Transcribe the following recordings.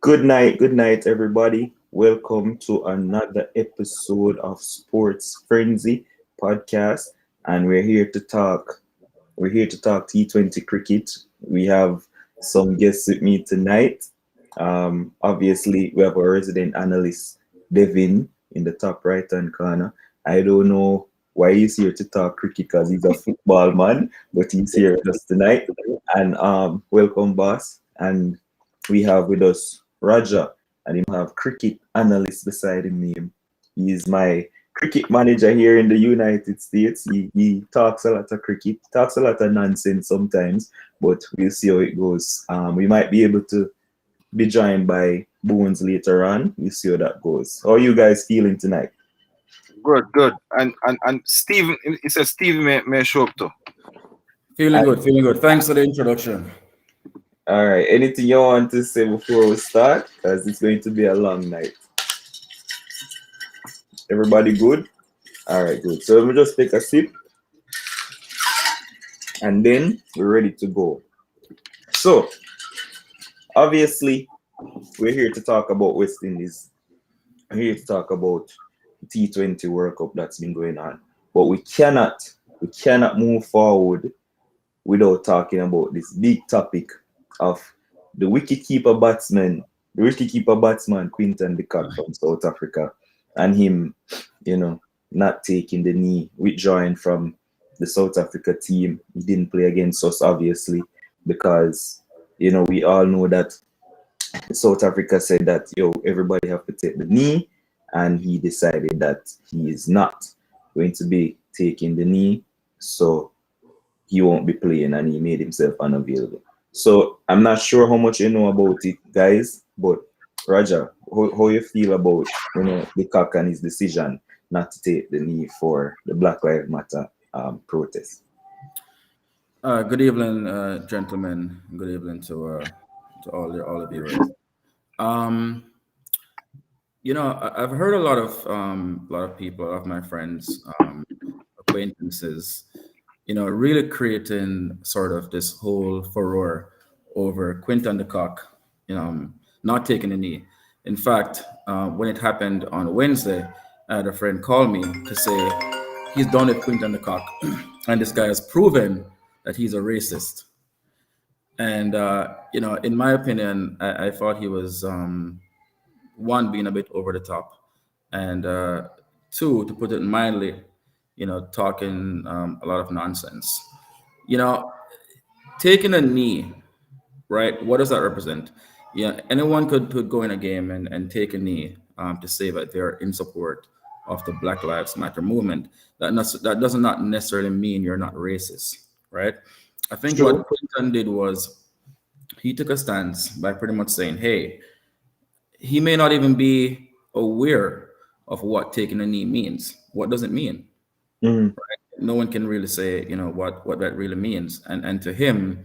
Good night, everybody. Welcome to another episode of Sports Frenzy podcast, and we're here to talk. We're here to talk T20 cricket. We have some guests with me tonight. Obviously, we have our resident analyst Devin in the top right hand corner. I don't know why he's here to talk cricket because he's a football man, but he's here with us tonight. And welcome, boss. And we have with us Raja, and him have cricket analyst beside him. He is my cricket manager here in the United States. He talks a lot of cricket, talks a lot of nonsense sometimes, but we'll see how it goes. We might be able to be joined by Bones later on. We'll see how that goes. How are you guys feeling tonight? Good, good. And Steve, it says Steve may show up too. Feeling good, feeling good. Thanks for the introduction. All right. Anything you want to say before we start? Because it's going to be a long night. Everybody good? All right, good. So let me just take a sip, and then we're ready to go. So, obviously, we're here to talk about West Indies. We're here to talk about the T20 World Cup that's been going on. But we cannot move forward without talking about this big topic of the wicketkeeper batsman Quinton de Kock from South Africa, and him, not taking the knee, withdrawing from the South Africa team. He didn't play against us, obviously, because we all know that South Africa said that everybody have to take the knee, and he decided that he is not going to be taking the knee, so he won't be playing, and he made himself unavailable. So I'm not sure how much you know about it, guys, but Raja, how you feel about the Cock and his decision not to take the knee for the Black Lives Matter protest? Good evening, gentlemen. Good evening to all the viewers. Um, I've heard a lot of people, a lot of my friends, acquaintances, really creating sort of this whole furore over Quinton de Kock, not taking a knee. In fact, when it happened on Wednesday, I had a friend call me to say he's done with Quinton de Kock, and this guy has proven that he's a racist. And in my opinion, I thought he was one being a bit over the top, and two, to put it mildly, talking a lot of nonsense. You know, taking a knee, right? What does that represent? Yeah, anyone could go in a game and take a knee to say that they're in support of the Black Lives Matter movement. That does not necessarily mean you're not racist, right? I think True. what Clinton did was he took a stance by pretty much saying, hey, he may not even be aware of what taking a knee means. What does it mean? Mhm. No one can really say, what that really means. And to him,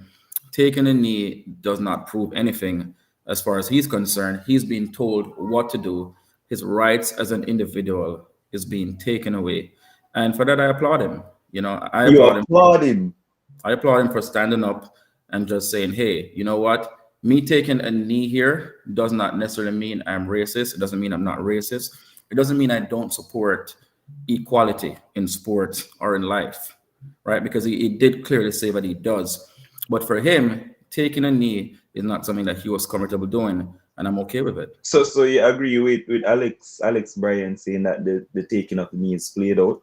taking a knee does not prove anything as far as he's concerned. He's being told what to do. His rights as an individual is being taken away. And for that, I applaud him. I You applaud him. applaud him. I applaud him for standing up and just saying, hey, you know what? Me taking a knee here does not necessarily mean I'm racist. It doesn't mean I'm not racist. It doesn't mean I don't support equality in sports or in life, right? Because he did clearly say that he does. But for him, taking a knee is not something that he was comfortable doing, and I'm okay with it. So you agree with Alex Bryan saying that the taking of the knee is played out?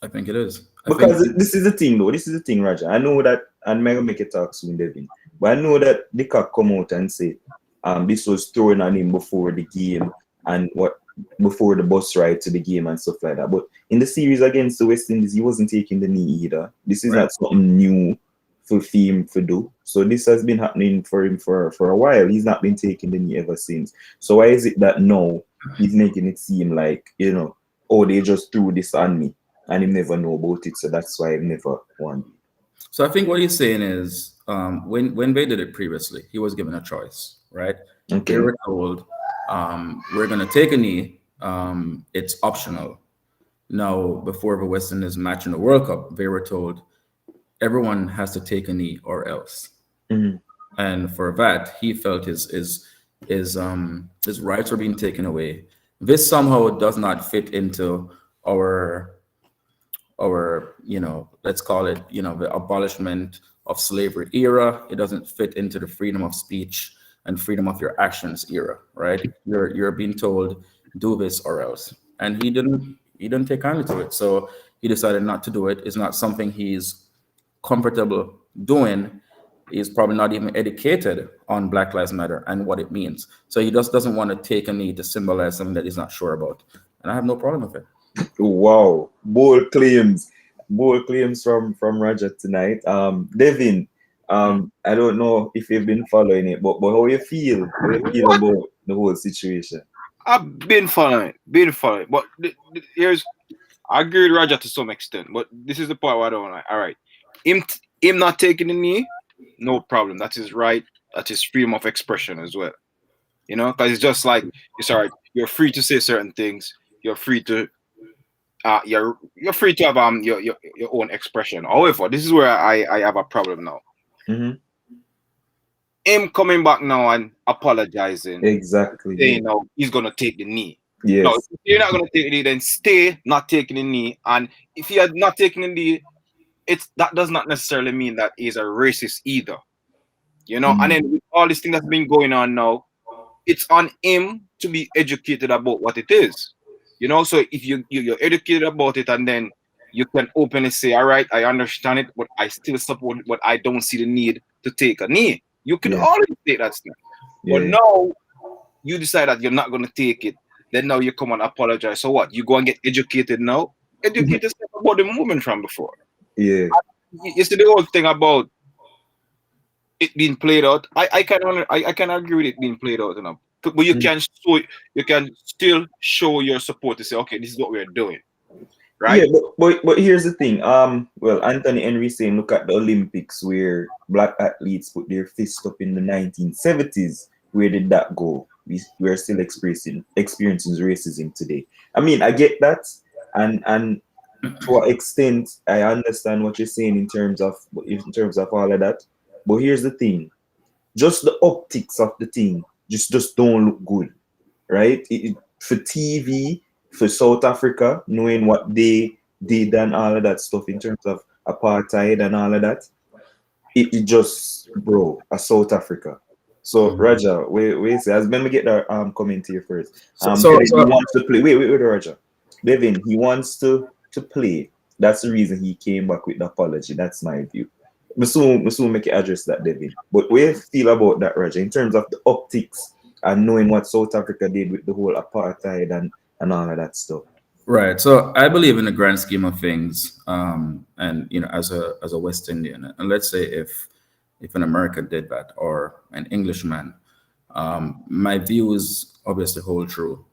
I think it is. I think Because this is the thing, though. This is the thing, Raja. I know that, and I'm gonna make it talk soon, Devin. But I know that the cock come out and say, this was thrown on him before the game and what before the bus ride to the game and stuff like that. But in the series against the West Indies, he wasn't taking the knee either. This is right. not something new for him to do. So this has been happening for him for a while. He's not been taking the knee ever since. So why is it that now he's making it seem like, oh, they just threw this on me and he never know about it, so that's why I never won. So I think what he's saying is, when they did it previously, he was given a choice, right? They Okay. were told, we're going to take a knee. It's optional. Now, before the West Indies match in the World Cup, they were told everyone has to take a knee or else. Mhm. And for that, he felt his his rights were being taken away. This somehow does not fit into our let's call it, the abolishment of slavery era. It doesn't fit into the freedom of speech and freedom of your actions era, right? You're being told do this or else, and he didn't take kindly to it, so he decided not to do it. It's not something he's comfortable doing. He's probably not even educated on Black Lives Matter and what it means, so he just doesn't want to take a knee to symbolize something that he's not sure about, and I have no problem with it. Wow, bold claims from Roger tonight. Devin, I don't know if you've been following it, but how you feel What? about the whole situation? I've been following. But here's, I agree with Roger to some extent, but this is the part where I don't like. All right, him not taking the knee, no problem. That's his right. That's his freedom of expression as well. Because it's just like it's all right. You're free to say certain things. You're free to you're free to have your own expression. However, this is where I have a problem now. Mm-hmm. Him coming back now and apologizing, Exactly. saying now he's gonna take the knee. No, Yes. if you're not gonna take the knee, then stay not taking the knee. And if he had not taken the knee, that does not necessarily mean that he's a racist either. And then with all this thing that's been going on now, it's on him to be educated about what it is. So if you're educated about it, and then you can openly say, all right, I understand it, but I still support it, but I don't see the need to take a knee. You could Yeah. always take that step. But Yeah. now you decide that you're not going to take it. Then now you come and apologize. So what? You go and get educated now? Educate yourself about the movement from before. Yeah. You see the whole thing about it being played out. I can agree with it being played out, but you can still show your support to say, okay, this is what we're doing, right? Yeah, but here's the thing. Well, Anthony Henry saying, look at the Olympics where black athletes put their fist up in the 1970s. Where did that go? We're still experiencing racism today. I mean, I get that, and to an extent, I understand what you're saying in terms of all of that. But here's the thing: just the optics of the thing just don't look good, right? For TV, for South Africa, knowing what they did and all of that stuff in terms of apartheid and all of that, it just, bro, a South Africa. So Mhm. Raja, wait, say, as let me get the comment here first. So, so, Devin, he so wants to play. Wait, Raja. Devin, he wants to play. That's the reason he came back with the apology. That's my view. Soon make it address that, Devin. But what do you feel about that, Raja, in terms of the optics and knowing what South Africa did with the whole apartheid and all of that stuff? right. So I believe in the grand scheme of things, and as a West Indian, and let's say if an American did that or an Englishman, my views obviously hold true.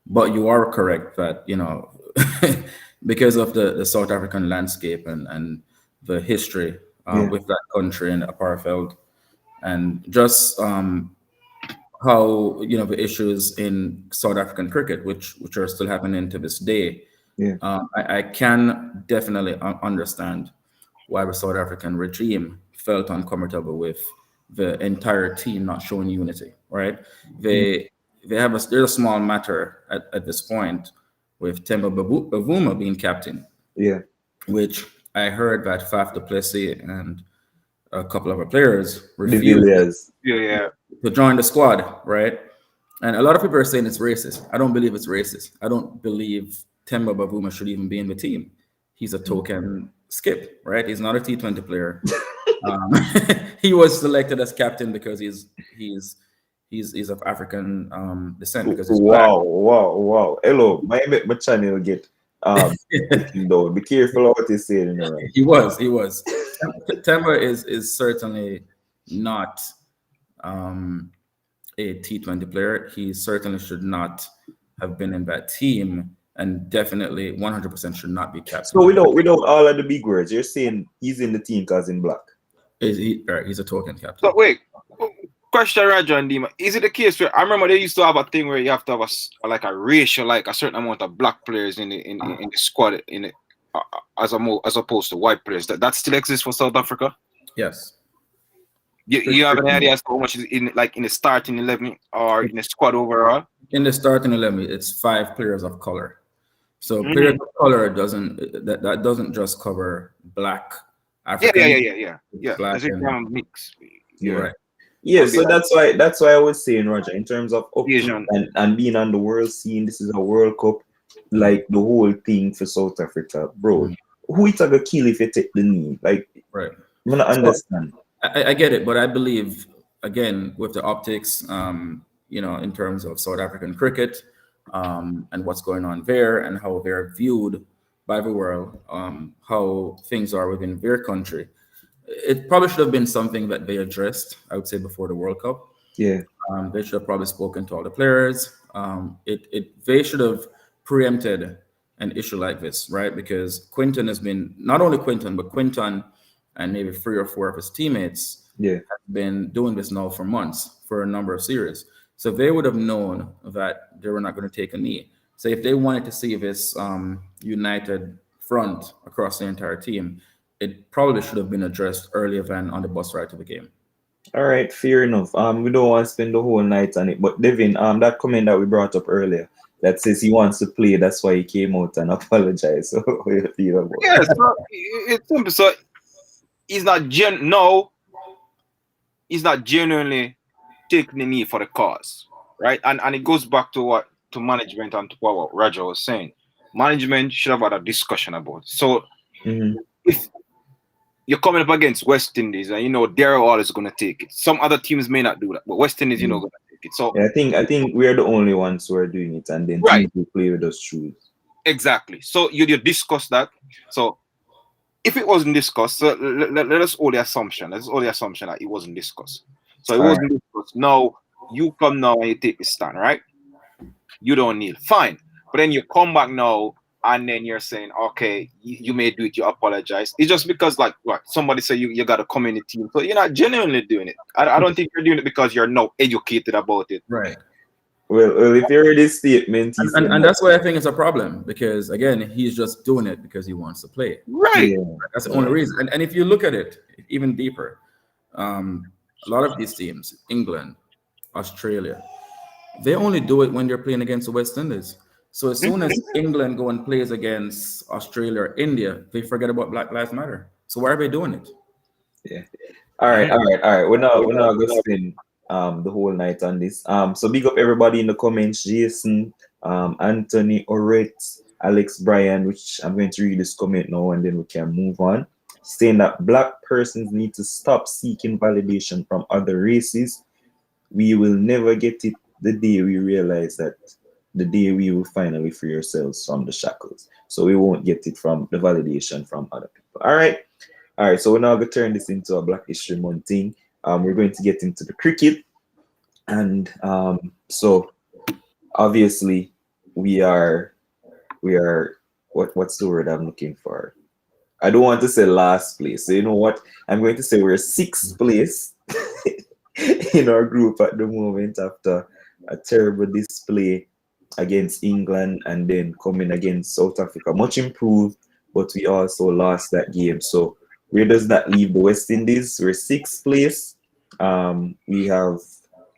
But you are correct that because of the South African landscape and the history Yeah, with that country and apartheid, and just how the issues in South African cricket, which are still happening to this day. yeah, I can definitely understand why the South African regime felt uncomfortable with the entire team not showing unity. Right? yeah, There's a small matter at this point with Temba Bavuma being captain, yeah. which I heard that Faf du Plessis and a couple of our players The refused Villiers. Yeah. to join the squad, right? And a lot of people are saying it's racist. I don't believe it's racist. I don't believe Temba Bavuma should even be in the team. He's a token skip, right? He's not a T20 player. Um, he was selected as captain because he's of African descent because he's black. Wow. Hello, my channel get taken down. Be careful of what you say, right? He was. Temba is certainly not um, a T20 player. He certainly should not have been in that team, and definitely 100% should not be So captain. without all of the big words, you're saying he's in the team because in black. He's a token captain. So wait, question, Roger and Dima. Is it the case where I remember they used to have a thing where you have to have like a ratio, like a certain amount of black players in the squad as opposed to white players? That still exists for South Africa? Yes. You have an idea as to how much is in like in the starting 11 or in the squad overall? In the starting 11, it's 5 players of color. So players Mhm. of color that doesn't just cover black African, Yeah. black As you and can mix. Yeah. Yeah. right. Yeah, Could be so that's why I was saying, Roger, in terms of upkeep Asian. and being on the world scene, this is a World Cup, like the whole thing for South Africa, bro. Mhm. Who it gonna kill if you take the knee? Like, Right. I'm gonna So understand. I get it, but I believe again with the optics, in terms of South African cricket, and what's going on there and how they're viewed by the world, how things are within their country. It probably should have been something that they addressed, I would say, before the World Cup. Yeah, They should have probably spoken to all the players. They should have preempted an issue like this, right? Because Quinton has been not only Quinton, but Quinton and maybe 3 or 4 of his teammates yeah. have been doing this now for months, for a number of series. So they would have known that they were not going to take a knee. So if they wanted to see this united front across the entire team, it probably should have been addressed earlier than on the bus ride to the game. All right, fair enough. We don't want to spend the whole night on it, but Devin, that comment that we brought up earlier that says he wants to play, that's why he came out and apologized. So what do you feel about Yeah, that? so it's simple. So he's not no, he's not genuinely taking the knee for the cause, right? And it goes back to what to management and to what Roger was saying. Management should have had a discussion about it. So Hmm. if you're coming up against West Indies, and they're always going to take it. Some other teams may not do that, but West Indies, going to take it. So Yeah, I think we're the only ones who are doing it, and then right, teams who play with us choose. exactly. So you discuss that. So if it wasn't discussed, so let us hold the assumption. Let's hold the assumption that it wasn't discussed. So it All right. wasn't discussed. Now you come now and you take the stand, right? You don't kneel. Fine. But then you come back now and then you're saying, okay, you may do it, you apologize. It's just because, like, what somebody said you got to come in the team. So you're not genuinely doing it. I don't think you're doing it because you're not educated about it. Right. Well, if you heard this statement, he said, And that's why I think it's a problem because again, he's just doing it because he wants to play. Right. yeah, That's the only yeah, reason. And if you look at it even deeper, a lot of these teams, England, Australia, they only do it when they're playing against the West Indies. So as soon as England go and plays against Australia or India, they forget about Black Lives Matter. So why are they doing it? yeah. All right, all right, all right. We're not gonna spend the whole night on this. So big up everybody in the comments, Jason, Anthony, Oret, Alex, Brian, which I'm going to read this comment now and then we can move on. Saying that black persons need to stop seeking validation from other races. We will never get it the day we realize that the day we will finally free ourselves from the shackles. So we won't get it from the validation from other people. All right. All right, so we're now going to turn this into a Black History Month thing. We're going to get into the cricket, and so obviously we are what's the word I'm looking for? I don't want to say last place. So you know what? I'm going to say we're sixth place in our group at the moment after a terrible display against England and then coming against South Africa. Much improved, but we also lost that game. So where does that leave the West Indies? We're sixth place. We have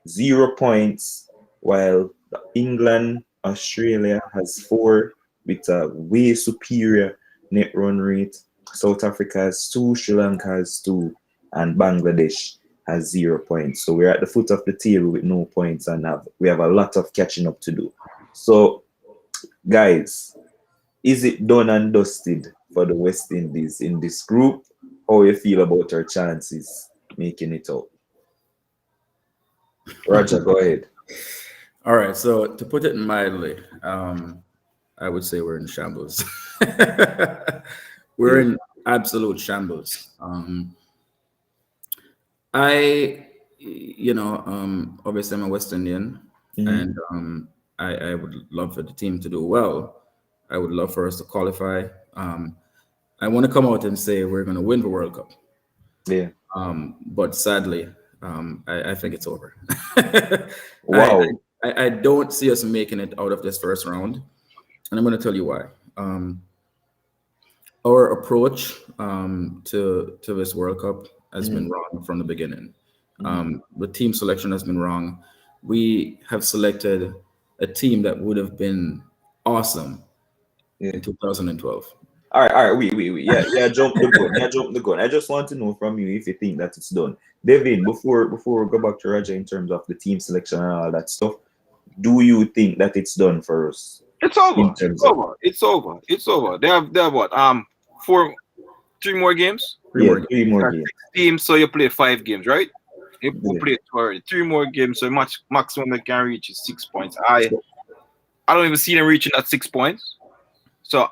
0 points, while England, Australia has 4 with a way superior net run rate. South Africa has 2, Sri Lanka has 2, and Bangladesh has 0 points. So we're at the foot of the table with no points and we have a lot of catching up to do. So, guys, is it done and dusted for the West Indies in this group? How you feel about our chances making it out? Roger, go ahead. All right. So to put it mildly, I would say we're in shambles. We're Yeah. in absolute shambles. I, obviously I'm a West Indian, Mhm. and I would love for the team to do well. I would love for us to qualify. I want to come out and say we're going to win the World Cup, Yeah. but sadly, I think it's over. I, Wow. I don't see us making it out of this first round, and I'm going to tell you why. Our approach to this World Cup has been wrong from the beginning. The team selection has been wrong. We have selected a team that would have been awesome Yeah. in 2012. All right. Wait. Yeah, jump the gun. Yeah, jump the gun. I just want to know from you if you think that it's done. Devin, before we go back to Roger in terms of the team selection and all that stuff, do you think that it's done for us It's over. in It's terms of over. It's over. It's over. They have what? Four, 3 more games. Three more games. 3 more Got games? 6 teams, so you play 5 games, right? You will Yeah. play 3 more games, so maximum they can reach is 6 points. I So, I don't even see them reaching that 6 points. So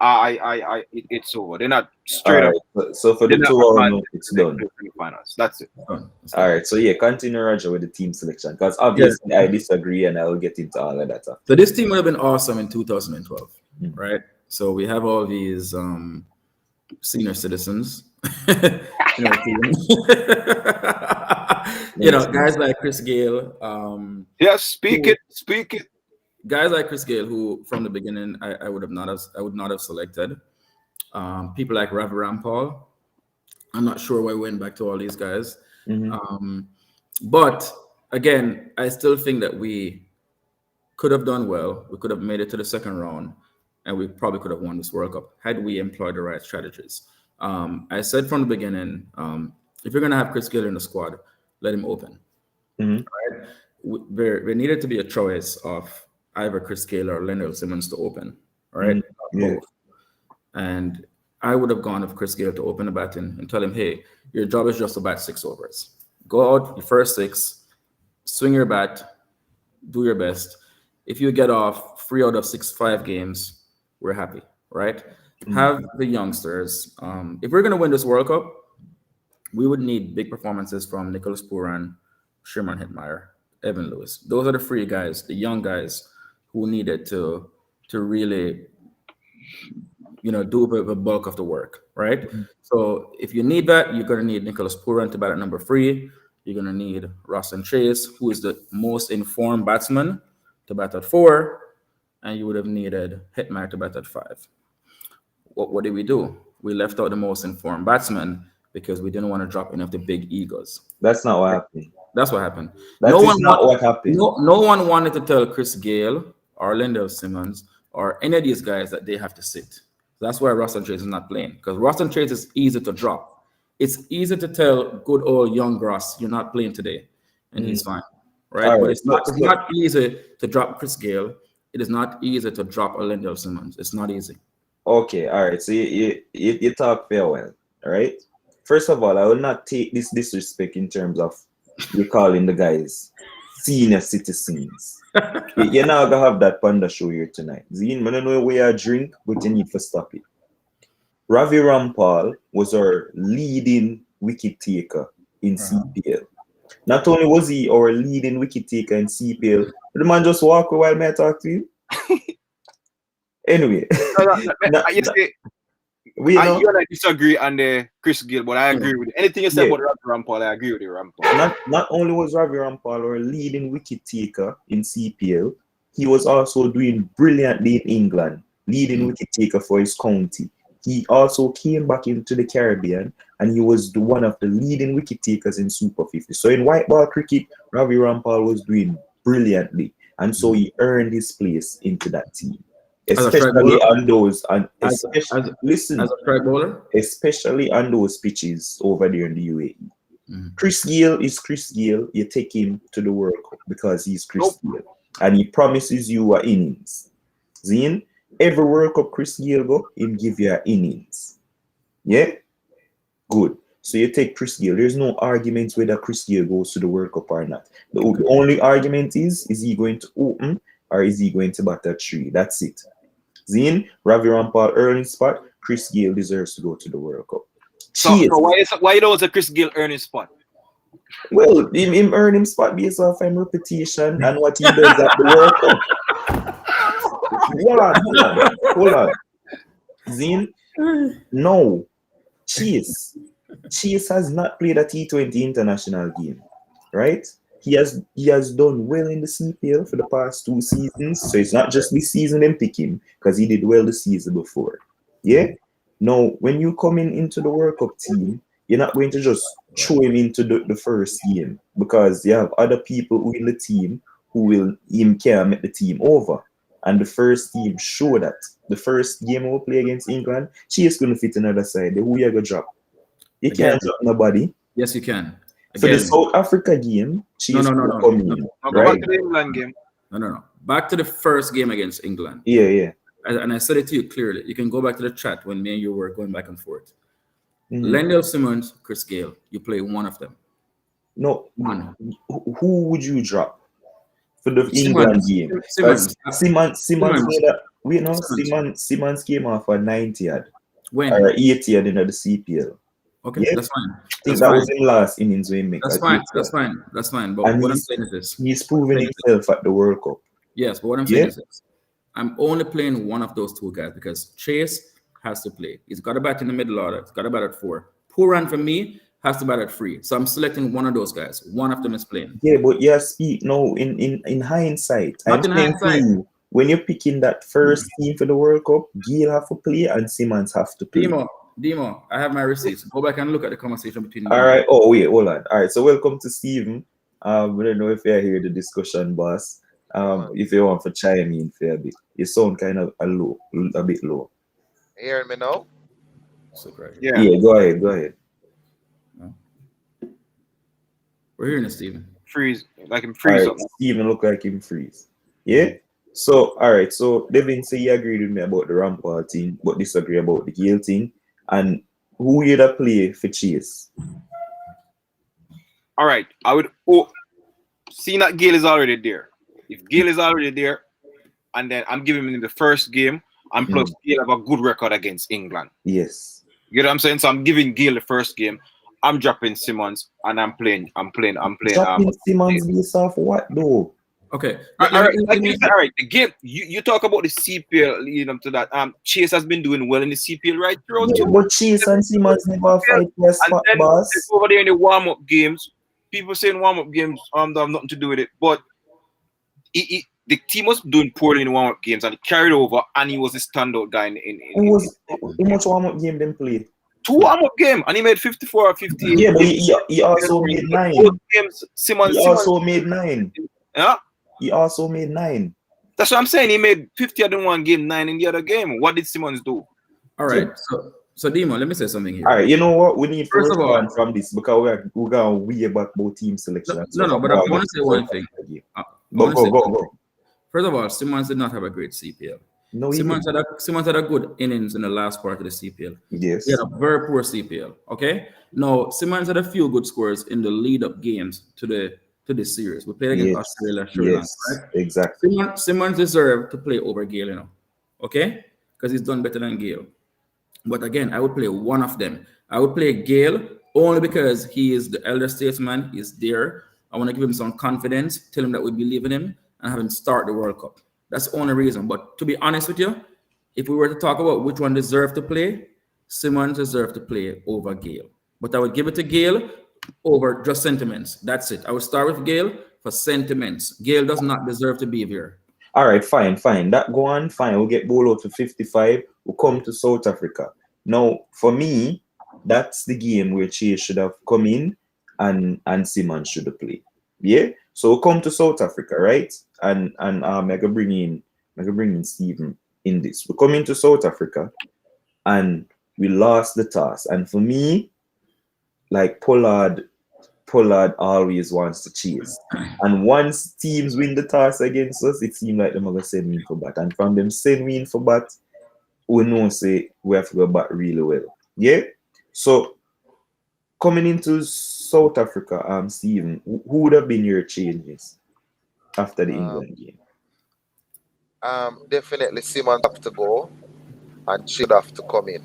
it's over. They're not all straight up. right. So for They're the not 2 round, advancing it's to the done. semifinals. That's it. It's done. It's All done. right. So yeah, continue Roger with the team selection because Yeah. obviously I disagree and I will get into all of that after. So this team would have been awesome in 2012, Mm. right? So we have all these senior citizens, you know, Makes sense. guys like Chris Gale, Yeah, speak who, it. Speak it. guys like Chris Gale, who from the beginning I would not have selected. People like Ravi Rampal. I'm not sure why we went back to all these guys. Mhm. But again, I still think that we could have done well. We could have made it to the second round, and we probably could have won this World Cup had we employed the right strategies. I said from the beginning, if you're going to have Chris Gale in the squad, let him open. Mhm. Right? There needed to be a choice of either Chris Gale or Lendl Simmons to open. All right, Mhm. Yeah. both. And I would have gone with Chris Gale to open the batting and tell him, hey, your job is just to bat 6 overs. Go out your first 6, swing your bat, do your best. If you get off 3 out of 6 5 games, we're happy, right? Have the youngsters. If we're going to win this World Cup, we would need big performances from Nicholas Puran, Sherman Hitmeyer, Evan Lewis. Those are the 3 guys, the young guys who needed to really do the bulk of the work, right? Mhm. So if you need that, you're going to need Nicholas Puran to bat at number 3. You're going to need Roston Chase, who is the most informed batsman, to bat at 4. And you would have needed Hitmeyer to bat at 5. What did we do? We left out the most informed batsman because we didn't want to drop any of the big egos. That's not what happened. That's what happened. That is not what happened. No one wanted to tell Chris Gale or Lendl Simmons or any of these guys that they have to sit. That's why Roston Chase is not playing, because Roston Chase is easy to drop. It's easy to tell good old young Gross, you're not playing today, and he's fine, right? All But right. it's not easy to drop Chris Gale. It is not easy to drop a Lendl Simmons. It's not easy. Okay. All right. So you talk fair well. All right. First of all, I will not take this disrespect in terms of you calling the guys senior citizens. You're not gonna have that panda show here tonight. Zine, I don't know where you drink, but you need to stop it. Ravi Rampal was our leading wicket taker in CPL. Not only was he our leading wicket taker in CPL, but the man just walk away while me I talk to you. Anyway, You see, we know you and I disagree on the Chris Gill, but I agree with anything you said Yeah. about Rampal. I agree with you, Rampal. not only was Ravi Rampal our leading wicket taker in CPL, he was also doing brilliantly in England, leading wicket taker for his county. He also came back into the Caribbean and he was one of the leading wicket takers in Super 50. So in white ball cricket, Ravi Rampal was doing brilliantly, and so he earned his place into that team. As a strike Especially bowler? on those, and As listen, a strike bowler? especially on those pitches over there in the UAE. Chris Gale is Chris Gale. You take him to the World Cup because he's Chris Gale, and he promises you an innings. Zine, every World Cup Chris Gale go, he'll give you an innings. Yeah, good. So you take Chris Gale. There's no argument whether Chris Gale goes to the World Cup or not. The only argument is he going to open or is he going to bat at 3? That's it. Zine, Ravi Rampal earning spot. Chris Gale deserves to go to the World Cup. So why don't a Chris Gill earn his spot? Well, him earn him spot based off him reputation and what he does at the World Cup. Hold on. Zine, no. Chase has not played a T20 international game, right? He has done well in the CPL for the past 2 seasons, so it's not just this season them pick him because he did well the season before. Yeah. Now, when you come into the World Cup team, you're not going to just throw him into the first game because you have other people who in the team who will him can make the team over. And the first team show that. The first game we'll play against England, she is going to fit another side. Who you gonna drop? You Again, can't drop nobody. yes, you can. For the Again, South Africa game, she no, is no, no, going to no, come no, in, Now go back right? to the England game. no. Back to the first game against England. Yeah, yeah. And I said it to you clearly. You can go back to the chat when me and you were going back and forth. Mhm. Lendell Simmons, Chris Gale, you play one of them. No, One. who would you drop for the England Simmons, game? Because Simmons, Simmons Simmons, made a, we know Simmons. Simmons came off a 90 yard When? or 80 yard in the CPL. Okay, Yeah, that's fine. I think That's that fine. was in last innings when he make That's a fine. 80 That's yard. fine. That's fine. But And what I'm saying is this. he's What I'm proven saying is this. himself at the World Cup. Yes, but what I'm saying Yeah, is this. I'm only playing one of those two guys because Chase has to play. He's got a bat in the middle order. He's got a bat at 4. Puran for me has to bat at 3. So I'm selecting one of those guys. One of them is playing. yeah, but yeah, speak no in hindsight. I'm Not in saying to hindsight. you, when you're picking that first team for the World Cup, Gill have to play and Simmons have to play. Demo, I have my receipts. Go back and look at the conversation between me All and you. right. Oh wait, hold on. All right. So welcome to Stephen. I don't know if you're here the discussion, boss. If you want to chime in for a bit, you sound kind of a bit low. Hearing me now? So right here. Yeah, Yeah, go ahead, go ahead. No. We're hearing it, Steven. freeze like him All freeze right, up. Stephen look like him freeze. Yeah. So all right. So Devin say he agreed with me about the Rampart thing, but disagree about the Gale thing. And who you that play for Chase? All right, I would seeing that Gale is already there. If Gale is already there, and then I'm giving him the first game, and plus Gale have a good record against England. Yes. You know what I'm saying? So I'm giving Gale the first game. I'm dropping Simmons, and I'm playing. Dropping Simmons based off what though? Okay. All right, like you me- said, all right. The game you talk about the CPL leading up to that. Chase has been doing well in the CPL right throughout Yeah, too. but Chase and Simmons never fight their And spot, then boss. over there in the warm-up games, people saying warm-up games don't have nothing to do with it. But the team was doing poorly in the warm-up games and he carried over and he was the standout guy How much warm-up game them play? 2 warm-up game and he made 54 or 58. Yeah, but he also made 9. Both games, Simmons also made 9. Yeah, He also made 9. that's what I'm saying. He made 50 in one game, 9 in the other game. What did Simmons do? All right. So Demo, let me say something here. All right, you know what? We need First first of all- from this because we're going way back about team selection. No, but I want to say one thing. Go. First of all, Simmons did not have a great CPL. No, Simmons had a good innings in the last part of the CPL. Yes. He had a very poor CPL. Okay. Now Simmons had a few good scores in the lead-up games to the series. We played against Australia, Sri Lanka, right? Exactly. Simmons deserved to play over Gale, you know. Okay? Because he's done better than Gale. But again, I would play one of them. I would play Gale only because he is the elder statesman. He's there. I want to give him some confidence, tell him that we believe in him, and have him start the World Cup. That's the only reason. But to be honest with you, if we were to talk about which one deserved to play, Simmons deserved to play over Gale. But I would give it to Gale over just sentiments. That's it. I would start with Gale for sentiments. Gale does not deserve to be here. All right, fine. That go on, fine. We'll get ball out to 55. We'll come to South Africa. Now, for me, that's the game where Chase should have come in and Simmons should have played. Yeah? So we'll come to South Africa, right? And I can bring in Stephen in this. We come into South Africa and we lost the toss. And for me, like Pollard always wants to chase. And once teams win the toss against us, it seems like they're going to send me in for bat. And from them send me in for bat, we know say we have to go back really well. Yeah? So coming into South Africa, Stephen, who would have been your changes after the England game? Definitely Simmons have to go and should have to come in.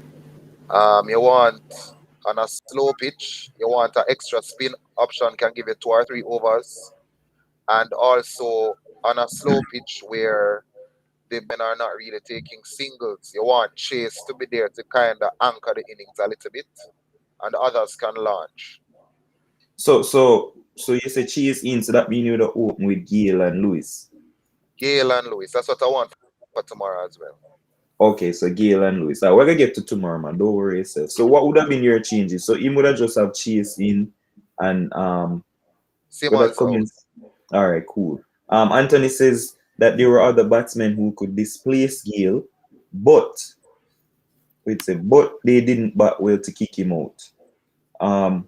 You want on a slow pitch, you want an extra spin option can give you 2 or 3 overs. And also on a slow pitch where the men are not really taking singles, you want Chase to be there to kind of anchor the innings a little bit and others can launch. So you say Chase in, so that means you would have open with Gale and Lewis. Gale and Lewis, that's what I want for tomorrow as well. Okay, so Gale and Lewis. We're gonna get to tomorrow, man. Don't worry yourself. So what would have been your changes? So him would have just have Chase in and would that Simmons come out. in? All right, cool. Anthony says that there were other batsmen who could displace Gale, but but they didn't bat well to kick him out.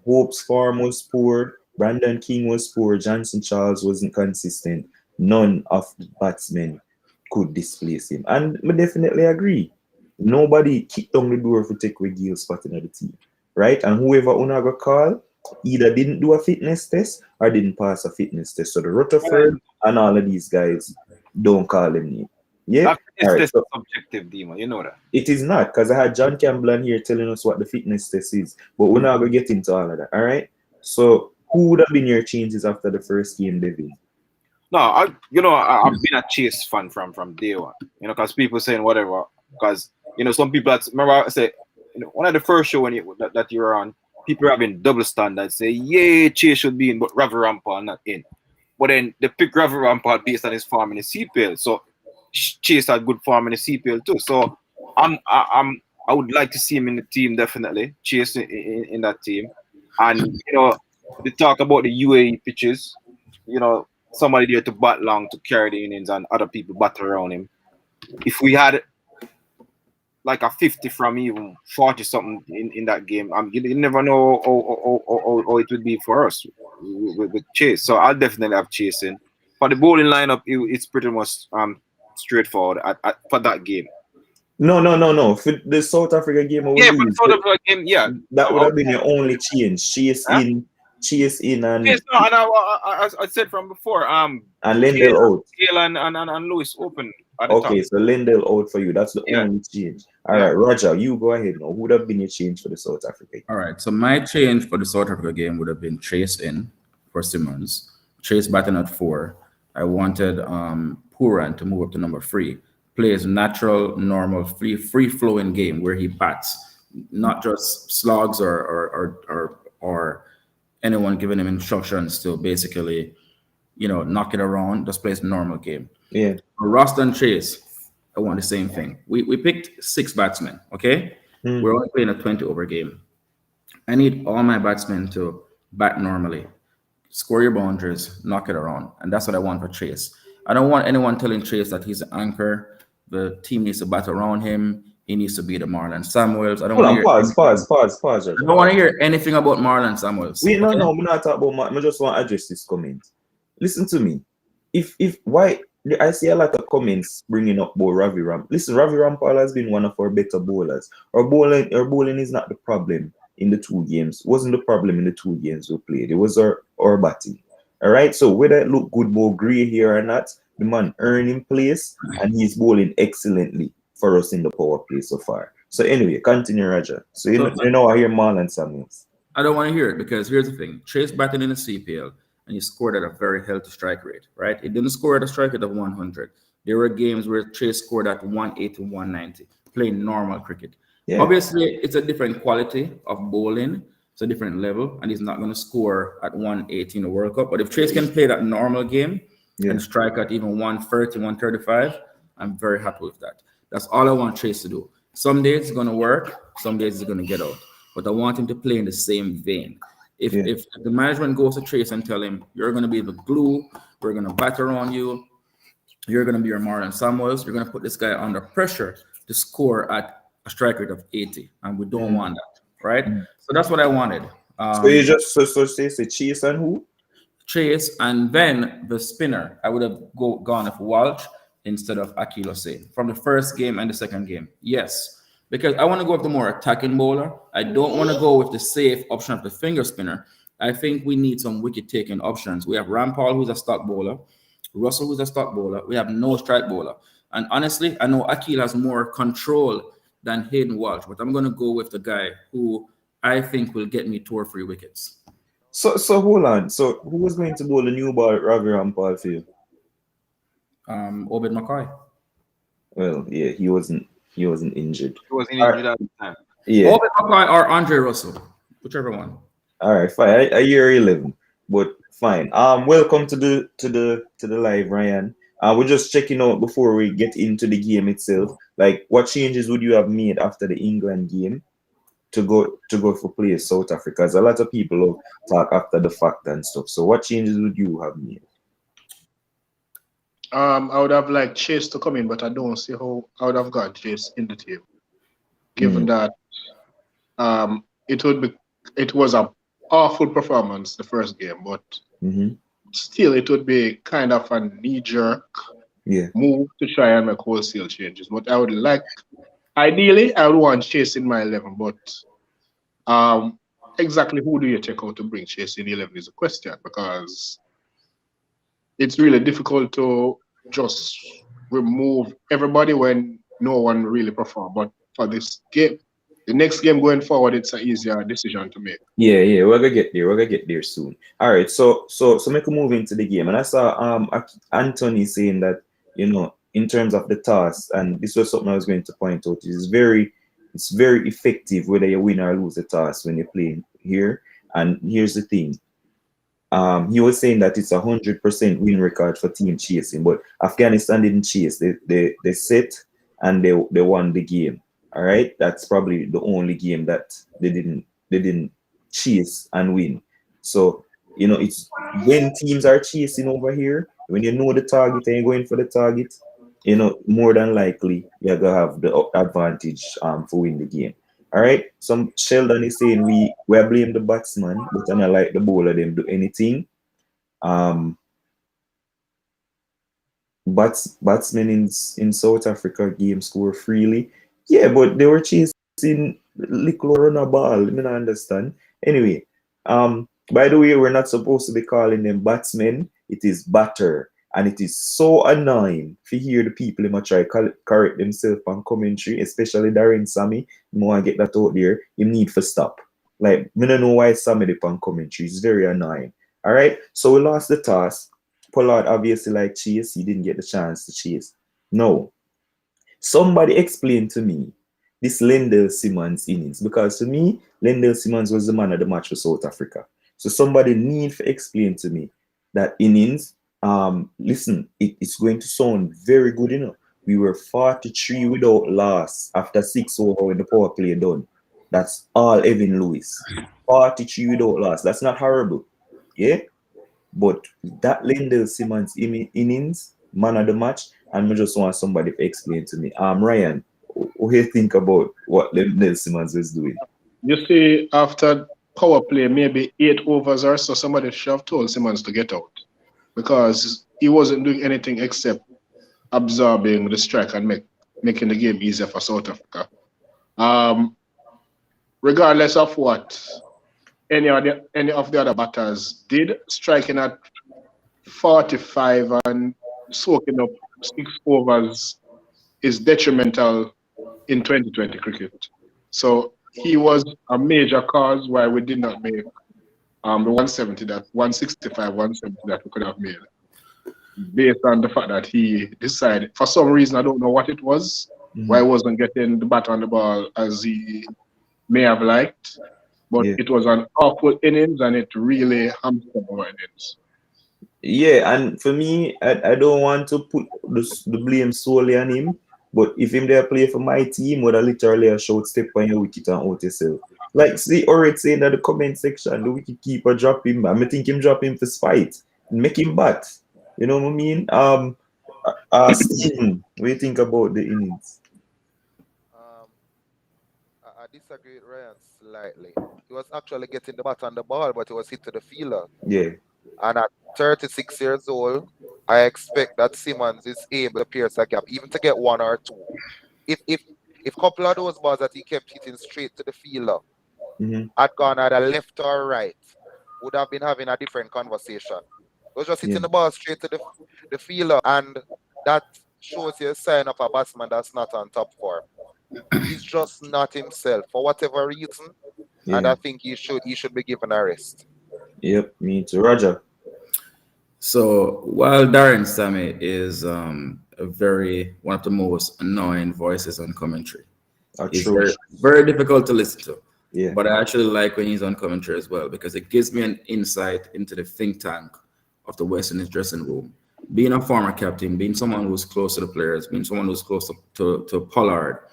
Hope's farm was poor. Brandon King was poor. Johnson Charles wasn't consistent. None of the batsmen could displace him. And I definitely agree. Nobody kicked down the door for take away Gale's spot in the team. Right? And whoever Unaga call either didn't do a fitness test or didn't pass a fitness test. So the Rutherford and all of these guys don't call them name. Yeah? That All is right. test So subjective, Demon. You know that. it is not, because I had John Campbell here telling us what the fitness test is, but we're not gonna get into all of that. All right. So who would have been your changes after the first game, Devin? No, I've been a Chase fan from day one. Because people saying whatever. Because some people remember I said, one of the first show that you were on, people are having double standards. Say, yeah, Chase should be in, but Ravi Rampal not in. But then they pick Ravi Rampal based on his farm in the CPL. So Chase had good farm in the CPL too. So I would like to see him in the team definitely. Chase in that team, and they talk about the UAE pitches. Somebody there to bat long to carry the innings and other people bat around him. If we had like a 50 from even 40 something in that game, you never know how it would be for us with Chase. So I'll definitely have Chase in. For the bowling lineup, it's pretty much straightforward for that game. No. For the South Africa game, I would Yeah, for the lose. South Africa game, yeah. That would have been your only change. Huh? Chase in, Yes, and no, and I said from before, Lendl out. Gale and Lewis open at the top. Okay, so Lendl out for you. That's the Yeah, only change. All yeah. right, Roger, you go ahead now. Who would have been your change for the South Africa? All right. So my change for the South Africa game would have been Chase in for Simmons. Chase batting at 4. I wanted Puran to move up to number 3. Plays natural, normal, free flowing game where he bats, not just slugs or anyone giving him instructions to basically, knock it around. Just plays normal game. Yeah. For Roston Chase, I want the same thing. We picked 6 batsmen. Okay, we're only playing a 20 over game. I need all my batsmen to bat normally, score your boundaries, knock it around. And that's what I want for Chase. I don't want anyone telling Chase that he's an anchor. The team needs to bat around him. He needs to be the Marlon Samuels. I don't Hold want on, to hear pause, I don't want to hear anything about Marlon Samuels. Wait, Okay? no, I'm not talking about. I just want to address this comment. Listen to me. If why I see a lot of comments bringing up about Ravi Ram. Listen, Ravi Rampal has been one of our better bowlers. Our bowling is not the problem in the 2 games. It wasn't the problem in the 2 games we played. It was our batting. All right. So whether it look good bowl Gray here or not, the man earned in place and he's bowling excellently for us in the power play so far. So anyway, continue, Roger. So I hear Marlon Samuels. I don't want to hear it because here's the thing. Chase batting in the CPL and he scored at a very healthy strike rate, right? He didn't score at a strike rate of 100. There were games where Chase scored at 180, 190, playing normal cricket. Yeah. Obviously, it's a different quality of bowling. It's a different level, and he's not going to score at 180 in the World Cup. But if Chase can play that normal game and strike at even 130, 135, I'm very happy with that. That's all I want Chase to do. Some days it's going to work, some days it's going to get out. But I want him to play in the same vein. If the management goes to Chase and tell him, you're going to be the glue, we're going to batter on you, you're going to be your Marlon Samuels, you're going to put this guy under pressure to score at a strike rate of 80. And we don't want that, right? So that's what I wanted. So you just so say Chase and who? Chase, and then the spinner. I would have gone with Walsh instead of Akil Hussain from the first game and the second game. Yes, because I want to go with the more attacking bowler. I don't want to go with the safe option of the finger spinner. I think we need some wicket-taking options. We have Rampal, who's a stock bowler, Russell, who's a stock bowler. We have no strike bowler. And honestly, I know Akil has more control than Hayden Walsh, but I'm going to go with the guy who I think will get me 2 or 3 wickets. So hold on. So who was going to bowl the new ball Ravi Rampal for you? Obed McCoy. Well, yeah, he wasn't injured. He was injured at the time. Yeah. Obed McCoy or Andre Russell, whichever one. All right, fine. I hear 11, but fine. Welcome to the live, Ryan. We're just checking out before we get into the game itself. Like, what changes would you have made after the England game to go for play South Africa? As a lot of people will talk after the fact and stuff. So, what changes would you have made? I would have liked Chase to come in, but I don't see how I would have got Chase in the team, given Mm, that it would be it was a awful performance the first game, but mm-hmm. still it would be kind of a knee jerk Yeah. move to try and make wholesale changes. But I would like, ideally, I would want Chase in my 11, but um, exactly who do you take out to bring Chase in the 11 is a question, because it's really difficult to just remove everybody when no one really perform. But for this game, the next game going forward, it's an easier decision to make. Yeah, yeah, we're gonna get there. We're gonna get there soon. All right, so make a move into the game, and I saw Anthony saying that, in terms of the toss, and this was something I was going to point out. It's very effective whether you win or lose the toss when you're playing here. And here's the thing. He was saying that it's 100% win record for team chasing, but Afghanistan didn't chase. They set and they won the game. All right, that's probably the only game that they didn't chase and win. So it's when teams are chasing over here, when you know the target and you're going for the target, more than likely you're gonna have the advantage for win the game. All right. Some Sheldon is saying we blame the batsman, but I don't like the bowler them do anything. Um, batsmen in South Africa game score freely. Yeah, but they were chasing little run a ball. I mean, I understand. Anyway, by the way, we're not supposed to be calling them batsmen. It is batter. And it is so annoying to hear the people in my try correct themselves on commentary, especially Darren Sammy. You want to get that out there, you need to stop. Like, I don't know why Sammy did on commentary. It's very annoying. All right, so we lost the toss. Pollard obviously like chase. He didn't get the chance to chase. No. Somebody explain to me this Lendl Simmons innings, because to me, Lendl Simmons was the man of the match for South Africa. So somebody need to explain to me that innings. Listen, it's going to sound very good, We were 43 without loss after 6 over when the power play done. That's all Evan Lewis. 43 without loss. That's not horrible. Yeah? But that Lendl Simmons innings, man of the match, and I just want somebody to explain to me. Ryan, what do you think about what Lendl Simmons is doing? You see, after power play, maybe 8 overs or so, somebody should have told Simmons to get out, because he wasn't doing anything except absorbing the strike and making the game easier for South Africa. Regardless of what any of the other batters did, striking at 45 and soaking up 6 overs is detrimental in 2020 cricket. So he was a major cause why we did not make the 170 that 165, 170 that we could have made, based on the fact that he decided, for some reason, I don't know what it was, why he wasn't getting the bat on the ball as he may have liked, but Yeah. it was an awful innings and it really hampered our innings. Yeah, and for me, I don't want to put the blame solely on him, but if him there play for my team, would I literally a shout step on your wicket and out yourself. Like, see, already saying that the comment section, the wicket keeper drop him. I think him drop him for spite, make him bat. You know what I mean? Stephen, what do you think about the innings? Um, I disagree with Ryan slightly. He was actually getting the bat on the ball, but he was hit to the fielder. Yeah, And at 36 years old, I expect that Simmons is able to pierce a gap, even to get one or two. If a couple of those balls that he kept hitting straight to the fielder had gone either left or right, would have been having a different conversation. He was just yeah, hitting the ball straight to the fielder, and that shows you a sign of a batsman that's not on top form. He's just not himself for whatever reason, and yeah. I think he should be given a rest. Yep, me too. Roger. So while Darren Sammy is one of the most annoying voices on commentary, he's very Atrocious. very difficult to listen to. Yeah. But I actually like when he's on commentary as well, because it gives me an insight into the think tank of the West Indies dressing room. being a former captain, being someone who's close to the players, being someone who's close to Pollard,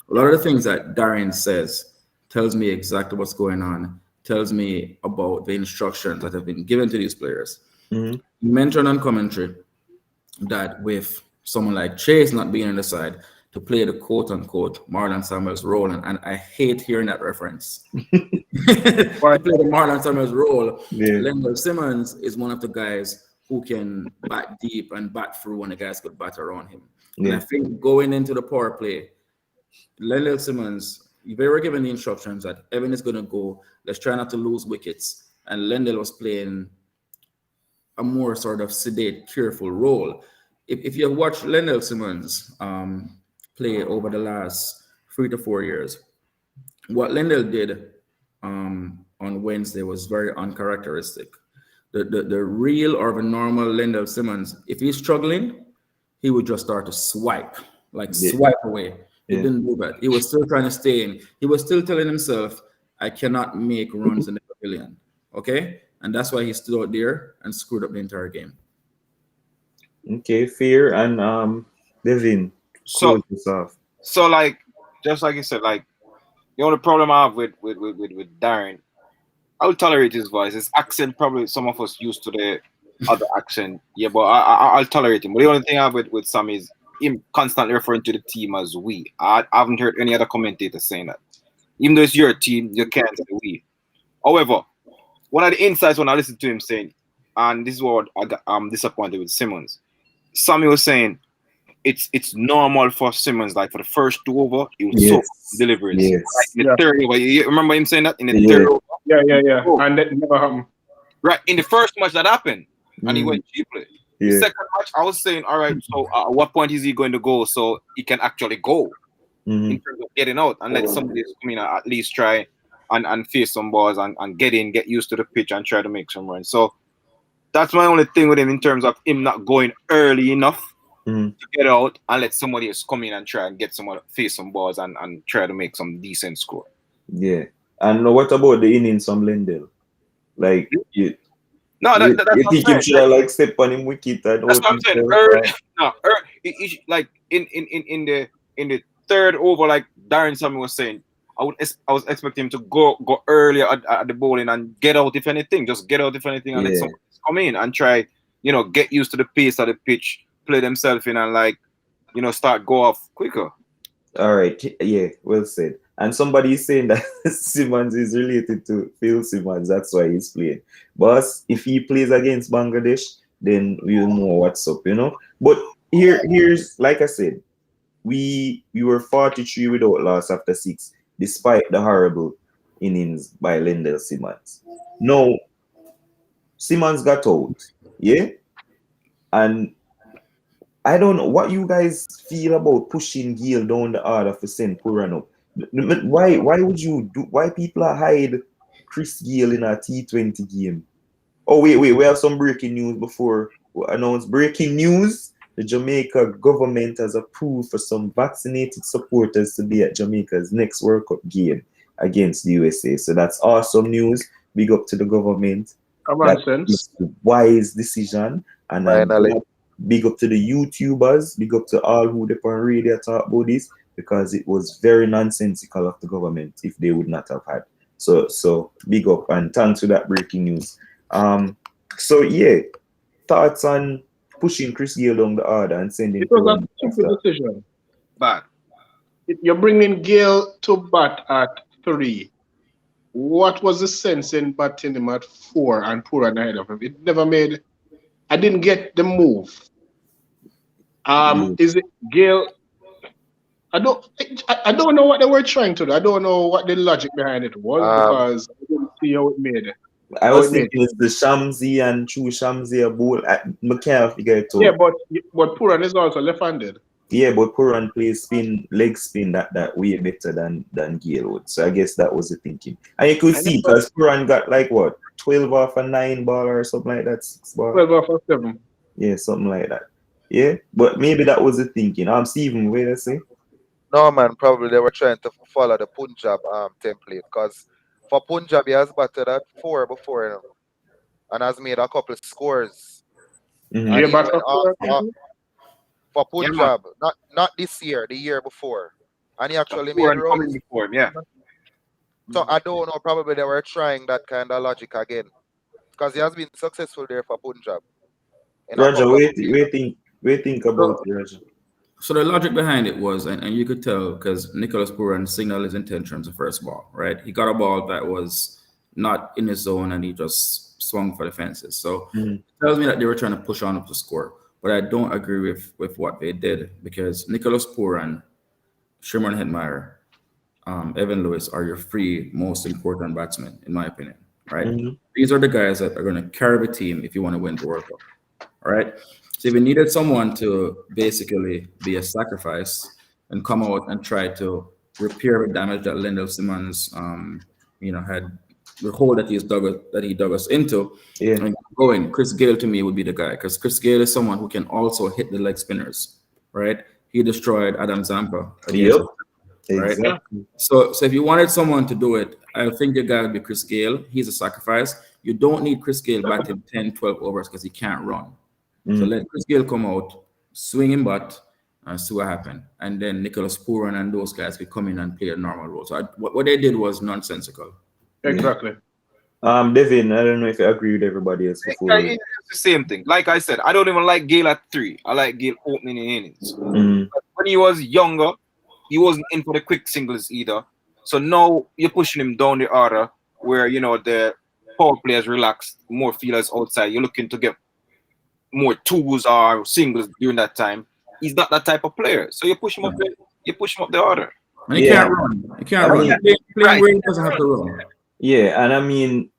a lot of the things that Darren says tells me exactly what's going on, tells me about the instructions that have been given to these players. Mhm. You mentioned on commentary that with someone like Chase not being on the side to play the quote unquote Marlon Samuels role, and I hate hearing that reference. Why? To play the Marlon Samuels role, Yeah, Lendl Simmons is one of the guys who can bat deep and bat through when the guys could bat around him. And I yeah, think going into the power play, Lendl Simmons, they were given the instructions that Evan is going to go. Let's try not to lose wickets. And Lendl was playing a more sort of sedate, careful role. If you watch Lendl Simmons play over the last 3 to 4 years, what Lendl did on Wednesday was very uncharacteristic. The real or the normal Lendl Simmons, if he's struggling, he would just start to swipe, like yeah, swipe away. He yeah. didn't do that. He was still trying to stay in. He was still telling himself, I cannot make runs in the pavilion. Okay? And that's why he stood out there and screwed up the entire game. Okay, fair. And Devin, So close this off. so like just like you said, like the only problem I have with Darren, I will tolerate his voice. His accent, probably some of us used to the other accent. Yeah, but I'll tolerate him. But the only thing I have with Sam is him constantly referring to the team as we. I haven't heard any other commentator saying that. Even though it's your team, you can't say we. However, one of the insights when I listened to him saying, and this is what I got disappointed with Simmons. Sammy was saying it's normal for Simmons, like for the first two over, he would soak Yes, deliveries. Like yes, in the Yeah, third over, you remember him saying that in the third yeah, over? yeah. Oh, And that never happened. right. In the first match that happened, and he mm, went cheaply. The yeah, second match, I was saying, all right, so at what point is he going to go so he can actually go in mm, terms of getting out and let somebody else come in and at least try and face some balls and get in, get used to the pitch and try to make some runs. So that's my only thing with him in terms of him not going early enough mm, to get out and let somebody else come in and try and get someone face some balls and try to make some decent score. yeah. And what about the innings from Lendl? Like No, that's you what I'm think him saying. should have like step on him wicket and That's out what I'm saying. himself? Early, no, like in the third over, like Darren Sammy was saying, I was expecting him to go earlier at the bowling and get out if anything, just get out if anything and let Yeah. someone else come in and try, get used to the pace of the pitch, play themselves in and like, start go off quicker. All right. Yeah. Well said. And somebody is saying that Simmons is related to Phil Simmons. That's why he's playing. But if he plays against Bangladesh, then we'll know what's up, But here's like I said, we were 43 without loss after six, despite the horrible innings by Lendl Simmons. Now Simmons got out, yeah, and I don't know what you guys feel about pushing Gale down the order for send Puran up. Why would you do? Why people are hide Chris Gale in a T20 game? Oh wait, we have some breaking news before we announce breaking news. The Jamaica government has approved for some vaccinated supporters to be at Jamaica's next World Cup game against the USA. So that's awesome news. Big up to the government. Common That sense. is a wise decision. And I'm Finally. glad. Big up to the YouTubers. Big up to all who they on radio talk about this because it was very nonsensical of the government if they would not have had. So big up and thanks for that breaking news. So yeah, thoughts on pushing Chris Gale down the order and sending It was Puran a stupid after. decision. Bad. You're bringing Gale to bat at 3. What was the sense in batting him at 4 and Puran ahead of him? It never made. I didn't get the move. Yeah. Is it Gale? I don't know what they were trying to do. I don't know what the logic behind it was Um, because I didn't see how it made it. I How was it made. thinking it's the Shamsi and True Shamsi a bowl. I can't figure it Yeah, out. but Puran is also left-handed. Yeah, but Puran plays spin, leg spin that way better than Gale would. So I guess that was the thinking. And you could I see never because Puran got like what 12 off a 9 ball or something like that, 6 ball. 12 off of 7. Yeah, something like that. Yeah, but maybe that was the thinking. Steven, wait a say. no, man, probably they were trying to follow the Punjab template because for Punjab, he has batted at 4 before, and has made a couple scores. Mhm. Do And you he bat went for off four? for Yeah, man. Punjab. Not this year, the year before. And he actually Poor made and coming runs. before him, yeah. So I don't know, probably they were trying that kind of logic again. Because he has been successful there for Punjab in a Roger, couple of occasions. wait, think about So, it, Roger. so the logic behind it was, and you could tell because Nicholas Puran signaled his intentions the first ball, right? He got a ball that was not in his zone and he just swung for the fences. So Mhm. it tells me that they were trying to push on up the score. But I don't agree with what they did because Nicholas Puran, Sherman Hetmeyer, Evan Lewis are your three most important batsmen, in my opinion, right? Mhm. These are the guys that are going to carry the team if you want to win the World Cup. All right. So if you needed someone to basically be a sacrifice and come out and try to repair the damage that Lendl Simmons, had the hole that he dug us into, Yeah. and going, Chris Gale to me would be the guy because Chris Gale is someone who can also hit the leg spinners, right? He destroyed Adam Zampa against Yep. us, right? Yeah. Exactly. So if you wanted someone to do it, I think the guy would be Chris Gale. He's a sacrifice. You don't need Chris Gale batting 10, 12 overs because he can't run. So Mm. let Chris Gale come out, swing him butt, and see what happened. And then Nicholas Puran and those guys could come in and play a normal role. So what they did was nonsensical. Yeah. Exactly. Devin, I don't know if you agree with everybody else Yeah, before we. it's the same thing. Like I said, I don't even like Gale at 3. I like Gale opening in innings. Mm. When he was younger, he wasn't in for the quick singles either. So now you're pushing him down the order where the power players relaxed, more feelers outside. You're looking to get more twos or singles during that time. He's not that type of player. So you push him up the order. And he Yeah. can't run. He can't I run. mean, Playing Right. where he doesn't have to run. yeah, and I mean,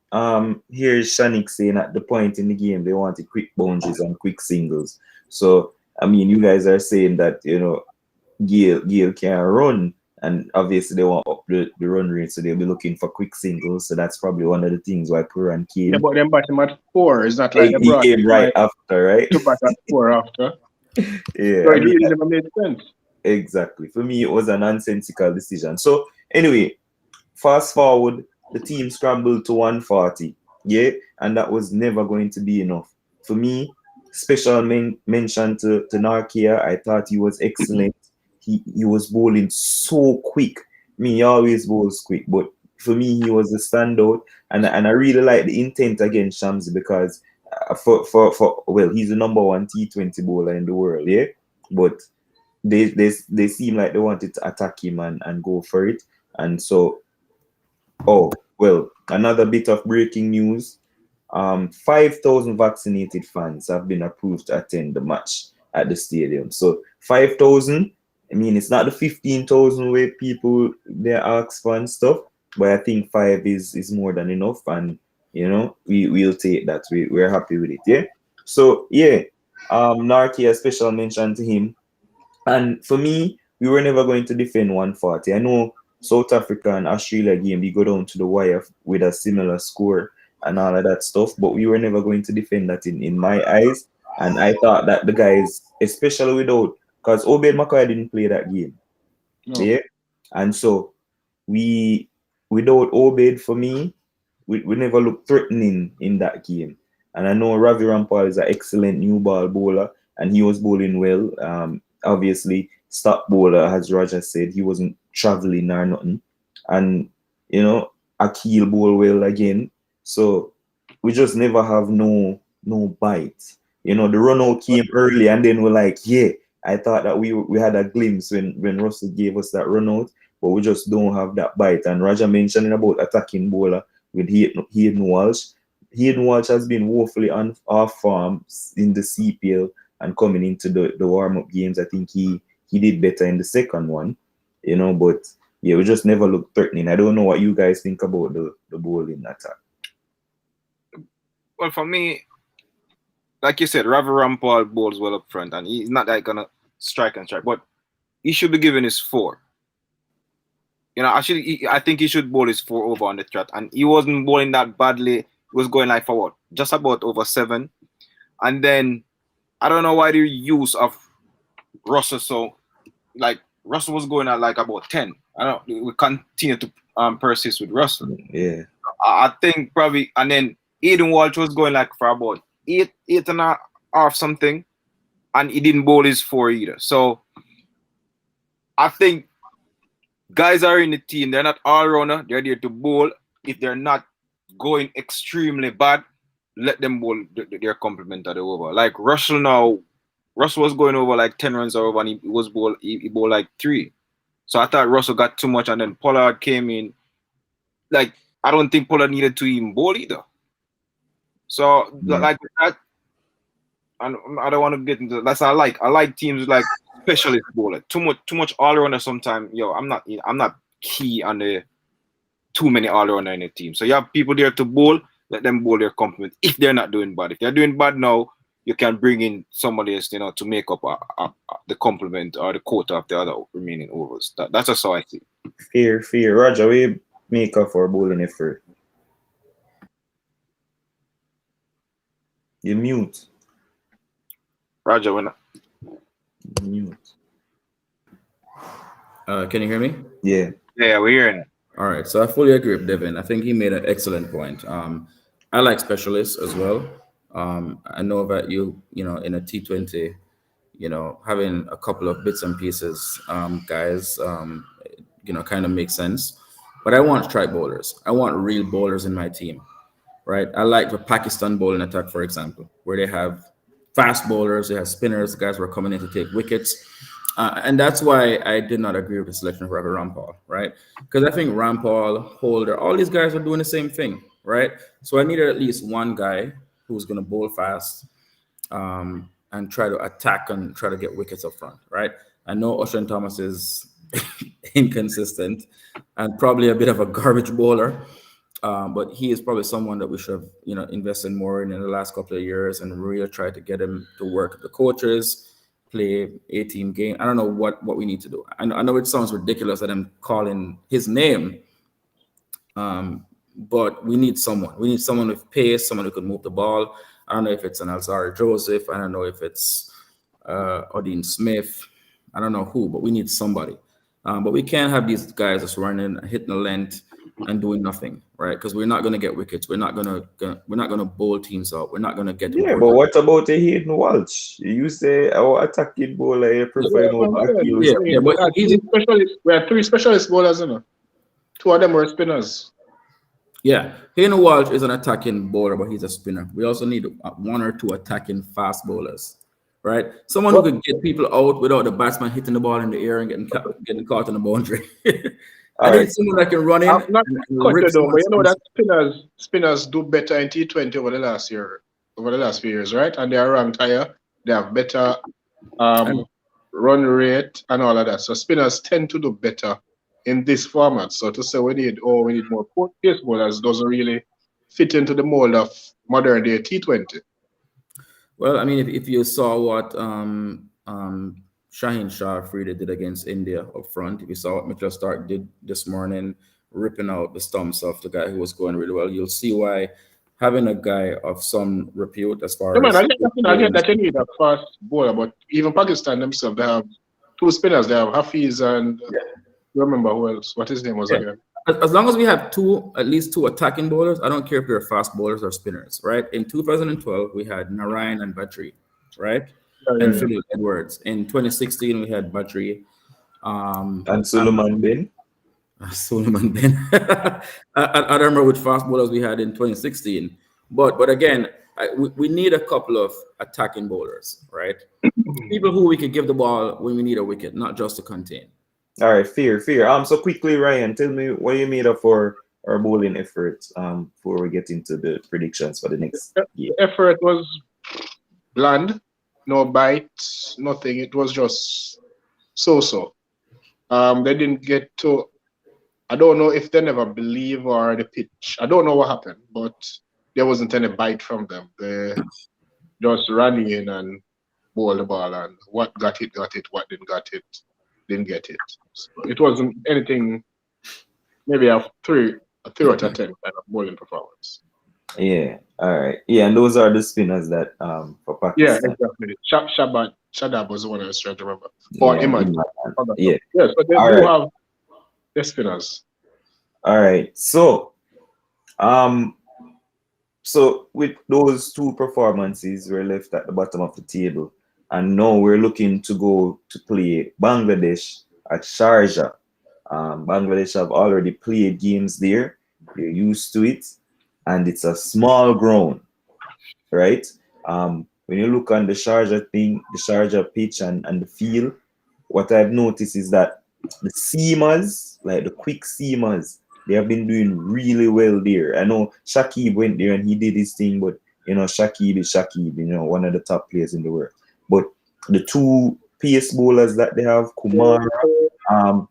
here's Shanik saying at the point in the game they wanted quick boundaries and quick singles. So I mean, you guys are saying that Gale can run, and obviously they want up the run rate, so they'll be looking for quick singles. So that's probably one of the things why Puran Yeah, came. but then bat him at 4. It's not like they He brought came him right like after, right? to bat at 4 after. Yeah, So I it mean, really never made sense. exactly. For me, it was a nonsensical decision. So anyway, fast forward, the team scrambled to 140. Yeah, and that was never going to be enough. For me, special mention to Narkia. I thought he was excellent. He was bowling so quick. I mean, he always bowls quick, but for me, he was a standout. And I really like the intent against Shamsi because for well, he's the number one T20 bowler in the world, yeah. But they seem like they wanted to attack him and go for it. And so, oh well, another bit of breaking news. 5,000 vaccinated fans have been approved to attend the match at the stadium. So 5,000, I mean, it's not the 15,000 where people they ask for and stuff, but I think five is more than enough, and we'll take that. We're happy with it, yeah. So yeah, Narky, a special mention to him. And for me, we were never going to defend 140. I know South Africa and Australia game, we go down to the wire with a similar score and all of that stuff, but we were never going to defend that in my eyes. And I thought that the guys, especially without, because Obed McCoy didn't play that game. No. Yeah. And so we, without Obed, for me, we never looked threatening in that game. And I know Ravi Rampal is an excellent new ball bowler, and he was bowling well. Obviously, stop bowler, as Roger said, he wasn't traveling or nothing. And, Akil bowl well again. So we just never have no bite. The run out came early, and then we're like, yeah, I thought that we had a glimpse when Russell gave us that run out, but we just don't have that bite. And Roger mentioning about attacking bowler with Hayden Walsh. Hayden Walsh has been woefully off form in the CPL and coming into the warm-up games. I think he did better in the second one, but yeah, we just never looked threatening. I don't know what you guys think about the bowling attack. Well, for me, like you said, Ravi Rampal bowls well up front, and he's not like gonna strike and strike, but he should be given his 4. I think he should bowl his 4 over on the trot, and he wasn't bowling that badly. He was going like for what, just about over 7, and then I don't know why the use of Russell. So like Russell was going at like about 10. I don't. We continue to persist with Russell. Yeah. I think probably, and then Aiden Walsh was going like for about eight and a off something, and he didn't bowl his four either. So I think guys are in the team. They're not all rounder. They're there to bowl. If they're not going extremely bad, let them bowl their complement of the over. Like Russell now, Russell was going over like 10 runs over, and he bowled like 3. So I thought Russell got too much, and then Pollard came in. Like I don't think Pollard needed to even bowl either. So like that, and I don't want to get into that's I like teams with like specialist bowler. Too much all rounder sometimes. Yo, I'm not key on the too many all rounder in the team. So you have people there to bowl, let them bowl their complement if they're not doing bad. If they're doing bad now, you can bring in somebody else, to make up the complement or the quota of the other remaining overs. That's just how I see. Fear. Roger, we make up for bowling effort. You mute. Roger, when Mute. Can you hear me? Yeah. yeah, we're hearing. All right, so I fully agree with Devin. I think he made an excellent point. I like specialists as well. I know that in a T20, having a couple of bits and pieces, guys, kind of makes sense. But I want strike bowlers. I want real bowlers in my team, right? I like the Pakistan bowling attack, for example, where they have fast bowlers, they have spinners, guys who are coming in to take wickets. And that's why I did not agree with the selection of Ravi Rampal, right? Because I think Rampal, Holder, all these guys are doing the same thing, right? So I needed at least one guy who's going to bowl fast and try to attack and try to get wickets up front, right? I know Ocean Thomas is inconsistent and probably a bit of a garbage bowler, but he is probably someone that we should have, invested more in the last couple of years and really try to get him to work with the coaches, play a team game. I don't know what we need to do. I know it sounds ridiculous that I'm calling his name, but we need someone. We need someone with pace, someone who can move the ball. I don't know if it's an Alzari Joseph. I don't know if it's Odin Smith. I don't know who, but we need somebody. But we can't have these guys just running, hitting the length, and doing nothing, right? Because we're not going to get wickets. We're not going to bowl teams out. We're not going to get. Yeah, but what about a Hayden Walsh? You say our attacking bowler, you prefer but we had 3 specialist bowlers, 2 of them were spinners. Yeah, Hayden Walsh is an attacking bowler, but he's a spinner. We also need 1 or 2 attacking fast bowlers, right? Someone who could get people out without the batsman hitting the ball in the air and getting caught on the boundary. I need someone that can run in. I'm not cut though, but that spinners do better in T20 over the last few years, right? And they are ranked higher. They have better run rate and all of that. So spinners tend to do better in this format. So to say we need more pace bowlers doesn't really fit into the mold of modern day T20. Well, I mean, if you saw what Shaheen Shah Afridi did against India up front, if you saw what Mitchell Stark did this morning, ripping out the stumps of the guy who was going really well, you'll see why having a guy of some repute as far as... I get that you need a fast bowler, but even Pakistan themselves, they have 2 spinners. They have Hafiz and... You remember who else? What his name was again? As long as we have at least two attacking bowlers, I don't care if they're fast bowlers or spinners, right? In 2012, we had Narayan and Badri, right? And Philip Edwards. In 2016, we had Badri. And Suleiman Bin. Suleiman Bin. I don't remember which fast bowlers we had in 2016. But again, we need a couple of attacking bowlers, right? People who we could give the ball when we need a wicket, not just to contain. All right, fear. So quickly, Ryan, tell me what you made up for our bowling efforts before we get into the predictions for the next year. The effort was bland, no bites, nothing. It was just so. They didn't get to. I don't know if they never believe or the pitch. I don't know what happened, but there wasn't any bite from them. They just ran in and bowled the ball, and what got it. What didn't get it. So it wasn't anything. Maybe a 3 out of 10 kind of bowling performance. Yeah. All right. Yeah, and those are the spinners that for Pakistan. Yeah, exactly. Shadab was the one I was trying to remember. Or Imad. Yeah. Yes, but they do have the spinners. All right. So So with those two performances, we're left at the bottom of the table, and now we're looking to go to play Bangladesh at Sharjah. Bangladesh have already played games there; they're used to it, and it's a small ground, right? When you look on the Sharjah thing, the Sharjah pitch and the field, what I've noticed is that the seamers, like the quick seamers, they have been doing really well there. I know Shakib went there and he did his thing, but Shakib is Shakib, one of the top players in the world. But the two pace bowlers that they have, Kumar,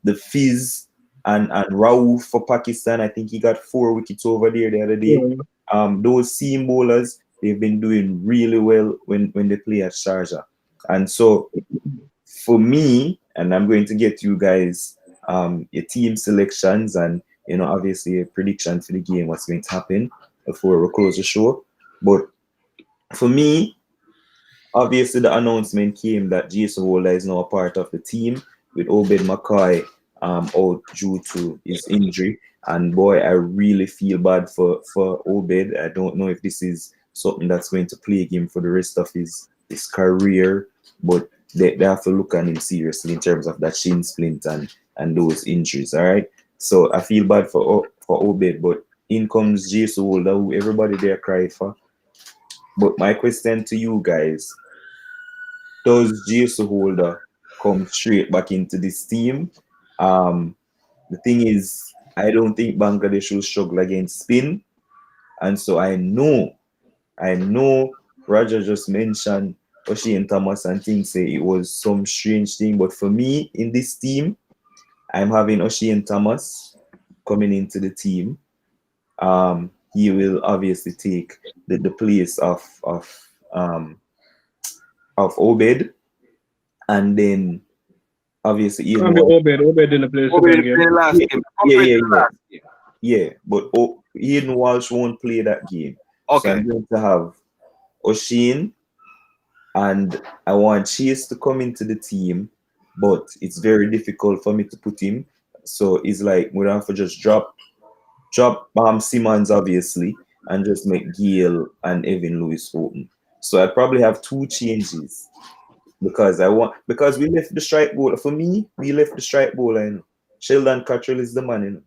the Fizz and Rauf for Pakistan, I think he got 4 wickets over there the other day. Those seam bowlers, they've been doing really well when they play at Sharjah. And so for me, and I'm going to get you guys your team selections and obviously a prediction for the game, what's going to happen before we close the show. But for me, obviously the announcement came that Jason Holder is now a part of the team with Obed McCoy out due to his injury. And boy, I really feel bad for Obed. I don't know if this is something that's going to plague him for the rest of his career, but they have to look at him seriously in terms of that shin splint and those injuries. All right. So I feel bad for Obed, but in comes Jason Holder, who everybody there cried for. But my question to you guys, does Jason Holder come straight back into this team? The thing is, I don't think Bangladesh will struggle against spin. And so I know Roger just mentioned O'Shane Thomas and things say it was some strange thing. But for me, in this team, I'm having O'Shane Thomas coming into the team. He will obviously take the place of Obed, and then obviously Ian Can't be Walsh. Obed didn't play Obed second game. played last game. Yeah. But Ian Walsh won't play that game. So Okay. I'm going to have O'Shane, and I want Chase to come into the team, but it's very difficult for me to put him. So it's like we have to just drop Simmons obviously, and just make Gale and Evan Lewis open. So I probably have 2 changes because we left the strike bowler. For me, we left the strike bowler, and Sheldon Cottrell is the man,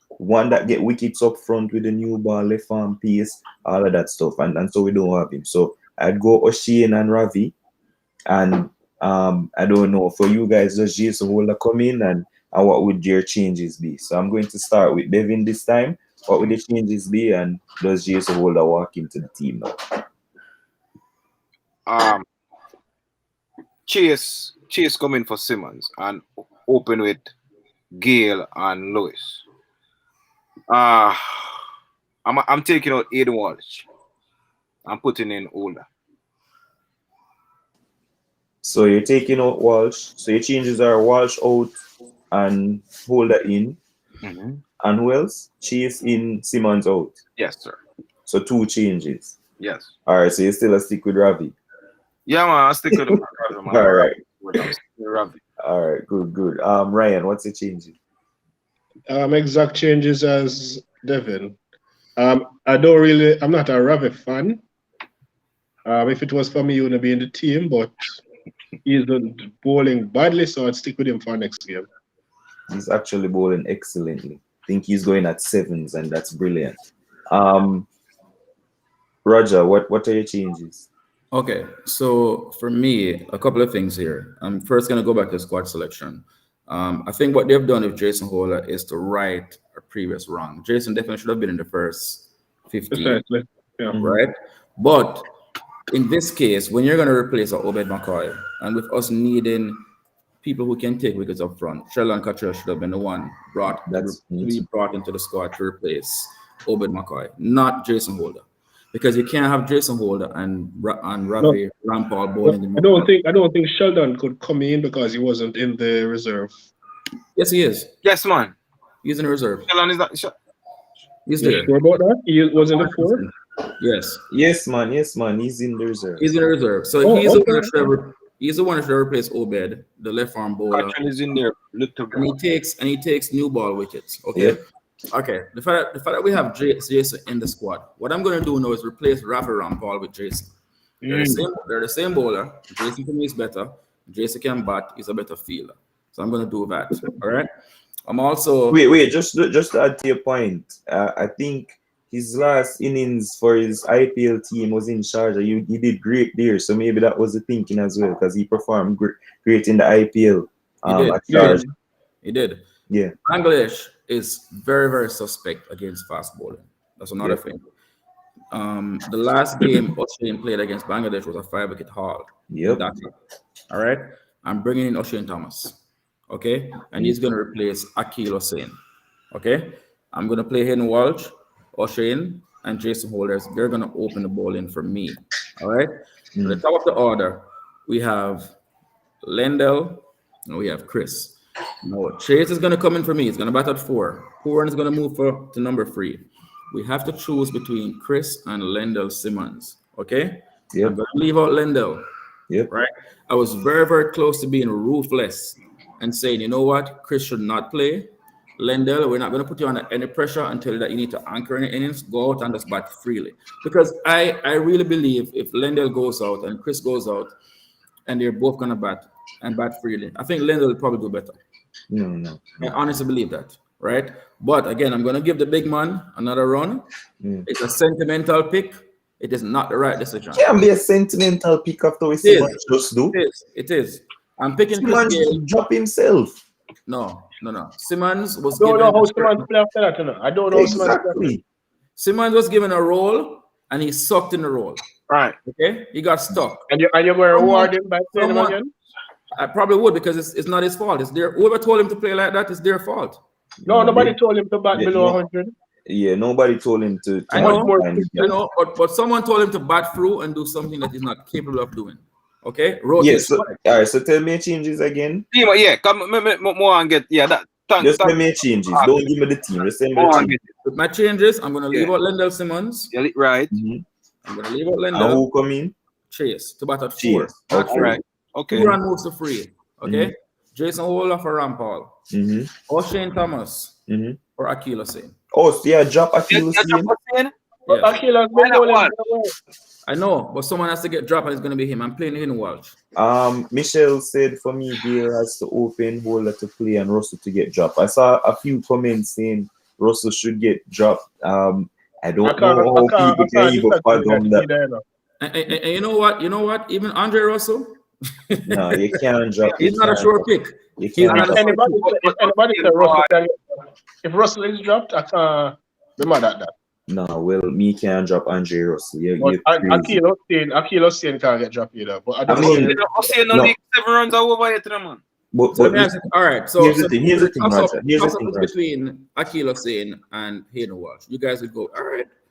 one that get wickets up front with the new ball, left arm pace, all of that stuff, and so we don't have him. So I'd go O'Shane and Ravi, and I don't know, for you guys, does Jason Holder come in, and what would your changes be? So I'm going to start with Devin this time. What would the changes be, and does Jason Holder walk into the team now? Chase come in for Simmons and open with Gale and Lewis. I'm taking out Aiden Walsh. I'm putting in Holder. So you're taking out Walsh. So your changes are Walsh out and Holder in. Mm-hmm. And who else? Chase in, Simmons out. Yes, sir. So 2 changes. Yes. All right. So you still stick with Ravi. Yeah, man. I'll stick with him. All right. Ravi. All right. Good. Ryan, what's the changes? Exact changes as Devin. I'm not a Ravi fan. If it was for me, he wouldn't be in the team, but he's bowling badly, so I'd stick with him for next game. He's actually bowling excellently. I think he's going at 7s, and that's brilliant. Roger, what are your changes? Okay, so for me, a couple of things here. I'm first going to go back to squad selection. I think what they've done with Jason Holder is to right a previous wrong. Jason definitely should have been in the first 15, Precisely. Yeah. right? But in this case, when you're going to replace Obed McCoy, and with us needing people who can take wickets up front, Sheldon Cottrell should have been the one to be brought into the squad to replace Obed McCoy, not Jason Holder. Because you can't have Jason Holder and Ravi Rampal bowling. I don't think Sheldon could come in because he wasn't in the reserve. Yes, he is. Yes, man. He's in the reserve. Sheldon is that. He's You there. sure about that? He was in the 4? Yes. Yes, man. He's in the reserve. He's in the reserve. So he's the one that should replace Obed, the left arm bowler. Cottrell is in there. And he takes new ball wickets. Okay. Okay, the fact that we have Jason in the squad, what I'm going to do now is replace Rafa Rampal with Jason. They're the same. They're the same bowler. Jason to me is better. Jason can bat. He's a better fielder. So I'm going to do that. All right. I'm also Wait. Just to add to your point, I think his last innings for his IPL team was in Sharjah. He did great there, so maybe that was the thinking as well because he performed great in the IPL. he did. At Sharjah. He did. Yeah. Bangladesh is very, very suspect against fast bowling. That's another Yeah. thing. The last game Australian played against Bangladesh was a 5-wicket haul. Yep. All right. I'm bringing in O'Shane Thomas. Okay. And he's going to replace Akil Hussain. Okay. I'm going to play Hayden Walsh, O'Shane, and Jason Holders. They're going to open the bowling for me. All right. At the top of the order, we have Lendl and we have Chris. No, Chase is going to come in for me. He's going to bat at 4. Pooran is going to move to number 3. We have to choose between Chris and Lendl Simmons. Okay? Yep. I'm going to leave out Lendl. Yep. Right? I was very, very close to being ruthless and saying, you know what? Chris should not play. Lendl, we're not going to put you under any pressure until that you need to anchor in the innings. Go out and just bat freely. Because I really believe if Lendl goes out and Chris goes out and they're both going to bat freely, I think Lendl will probably do better. No. I honestly believe that, right? But again, I'm going to give the big man another run. It's a sentimental pick. It is not the right decision. Can't be a sentimental pick after we see what just do. It is. I'm picking Simmons Chris Gayle. drop himself. No. Simmons was I don't given. know how Simmons play after that. You know? I don't know how Simmons play. Exactly. Simmons was given a role and he sucked in the role. Right. Okay, he got stuck. And you're going to reward him by playing him again? I probably would because it's not his fault. It's their whoever told him to play like that is their fault. No, nobody told him to bat below 100. Yeah, nobody told him to I know, you know, but someone told him to bat through and do something that he's not capable of doing. Okay, Yes. So, all right. So tell me your changes again. Yeah, come more and get that. Just tell me your changes. Don't give me the team. Just tell me the team. With my changes, I'm gonna leave out Lendl Simmons. Yeah, right. I'm gonna leave out And Lendl. who come in? Chase to bat at 4. Chase. That's Okay. right. Okay. Pooran moves to 3. Okay. Jason Holder for Rampal. O'Shane Thomas for Akil Hussain. Oh, so yeah, drop Akil Hussain. But Yes. Akil has been bowling. I know, but someone has to get dropped and it's gonna be him. I'm playing Hayden Walsh. Michelle said for me, Gayle has to open, Holder to play, and Russell to get dropped. I saw a few comments saying Russell should get dropped. I don't know how people can even fathom that. And you know what? Even Andre Russell, No, you can't drop. he's not a sure pick. You He's can't not drop. a If Russell is dropped, I can't be mad at that. No, well, me can't drop Andre Russell. But Akil Hussain can't get dropped either. But I mean, No league 7 runs are over yet, man. But All right, so here's the thing, toss-up Roger. between Akil Hussain and Hayden Walsh. You guys would go,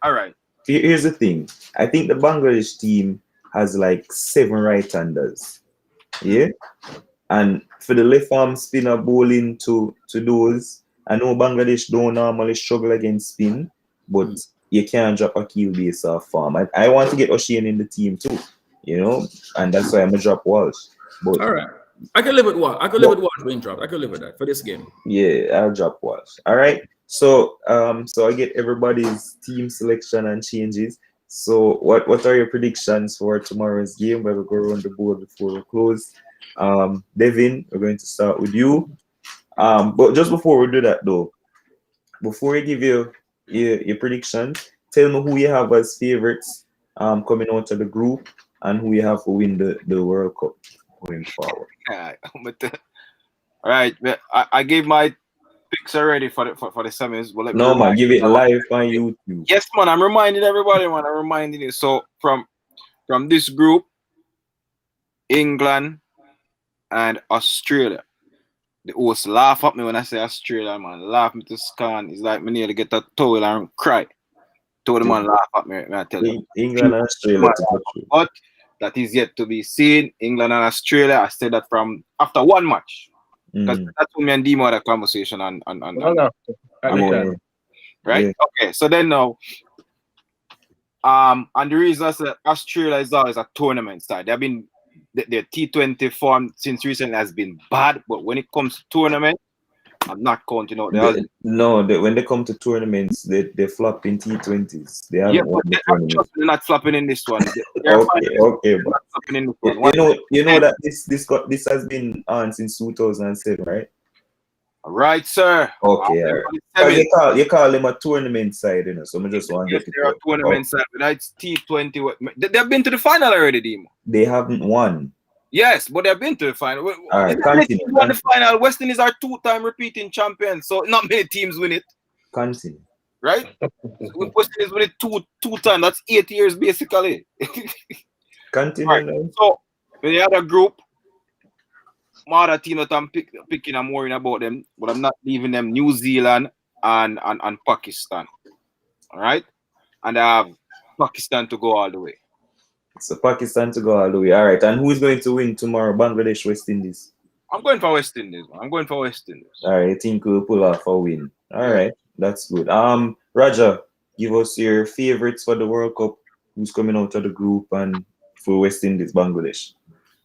all right. Here's the thing. I think the Bangladesh team has like 7 right-handers. Yeah? And for the left arm spinner bowling to those, I know Bangladesh don't normally struggle against spin, but you can't drop Akil based off form. I want to get O'Shane in the team too, and that's why I'm going to drop Walsh. But All right. I can live with Walsh. I can live with Walsh being dropped. I can live with that for this game. yeah, I'll drop Walsh. All right. So I get everybody's team selection and changes. So what are your predictions for tomorrow's game? We'll go around the board before we close. Devin, we're going to start with you. But just before we do that though, before I give you your predictions, tell me who you have as favorites coming out of the group and who you have to win the World Cup going forward. All right, I gave my picks already for the semis. Well, No man, give it live on YouTube. Yes, man. I'm reminding everybody, man. I'm reminding you. So from this group, England and Australia. The host laugh at me when I say Australia, man. Laugh me to scan. It's like me nearly get a towel and cry. Told the man laugh at me. I tell you. England and Australia. But that is yet to be seen. England and Australia. I said that from after one match. Because that's when me and Demo had a conversation on right? Yeah. Okay, so then now and the reason I said Australia is always a tournament side. They've been their T20 form since recently has been bad, but when it comes to tournament, I'm not counting out the Aussies. When they come to tournaments, they flop in T20s. They Yeah, haven't won but the tournament. they're not flopping in this one. They're Okay, okay, not but flopping in this you, one. you know that this has been on since 2007, right? Right, sir. Okay, all right. Because you call them a tournament side, so I just want to Yes, get it they're a out. tournament side. That's T20. They've been to the final already, Demo. They haven't won. Yes, but they've been to the final. All right, continue. Won the final. West Indies are two-time repeating champions, so not many teams win it, Continue. right? West Indies win it two times. That's 8 years basically. Continue. Right. Now. So the other group, my other team that I'm picking, I'm worrying about them, but I'm not leaving them. New Zealand and Pakistan. All right, and I have Pakistan to go all the way. So Pakistan to go all the way. All right, and who's going to win tomorrow? Bangladesh, West Indies. I'm going for West Indies. Man. I'm going for West Indies. All right, I think we'll pull off a win. All right, that's good. Raja, give us your favorites for the World Cup. Who's coming out of the group and for West Indies, Bangladesh?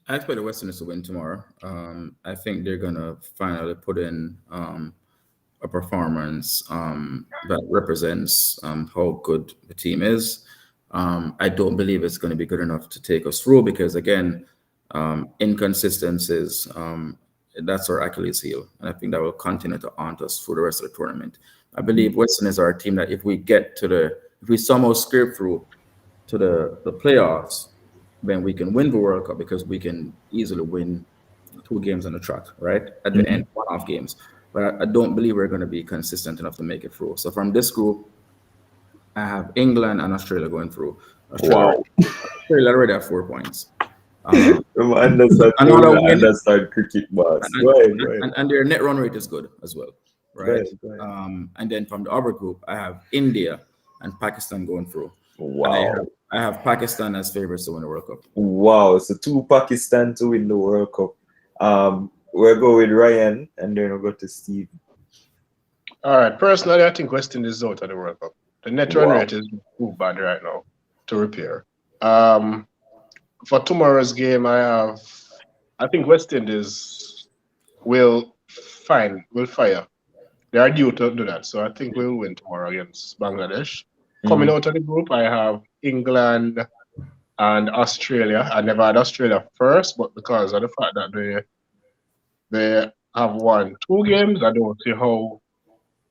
I expect the West Indies to win tomorrow. I think they're gonna finally put in a performance that represents how good the team is. I don't believe it's going to be good enough to take us through because, again, inconsistencies, that's our Achilles heel. And I think that will continue to haunt us through the rest of the tournament. I believe Western is our team that if we somehow scrape through to the playoffs, then we can win the World Cup because we can easily win 2 games on the track, right? At the end, 1-off games. But I don't believe we're going to be consistent enough to make it through. So from this group, I have England and Australia going through. Australia already have 4 points. Understand cricket, boss. Go ahead. And their net run rate is good as well, right? Go ahead. And then from the other group, I have India and Pakistan going through. Wow. I have Pakistan as favorites to win the World Cup. Wow. So 2 Pakistan to win the World Cup. We'll go with Ryan and then we'll go to Steve. All right. Personally, I think West Indies is out of the World Cup. The net run rate is too bad right now to repair. For tomorrow's game, I think West Indies will fire. They are due to do that. So I think we'll win tomorrow against Bangladesh. Coming out of the group, I have England and Australia. I never had Australia first, but because of the fact that they have won 2 games, I don't see how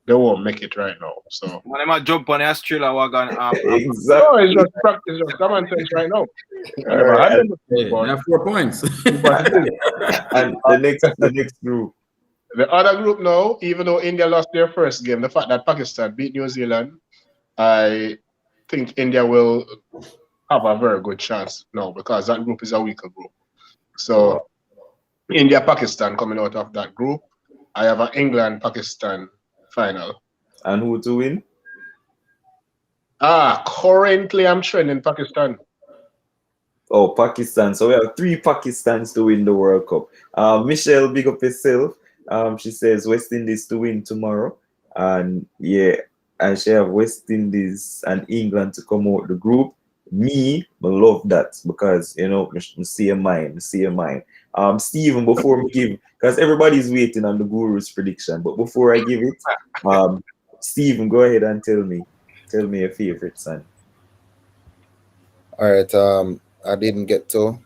they won't make it right now. So when I might jump on the Australia wagon, Exactly. no, it's just practice, just common sense right now. I never had them Hey, before, they have 4 points. but it is. And the next group. The other group now, even though India lost their first game, the fact that Pakistan beat New Zealand, I think India will have a very good chance now because that group is a weaker group. So India, Pakistan coming out of that group. I have an England-Pakistan final. And who to win? Currently I'm trending Pakistan. Oh, Pakistan. So we have 3 Pakistans to win the World Cup. Michelle, big up yourself. She says West Indies to win tomorrow. And and she have West Indies and England to come out the group. Me, I love that because see a mind. Stephen, before we give, because everybody's waiting on the guru's prediction, but before I give it, Stephen, go ahead and tell me your favorite son. All right. I didn't get to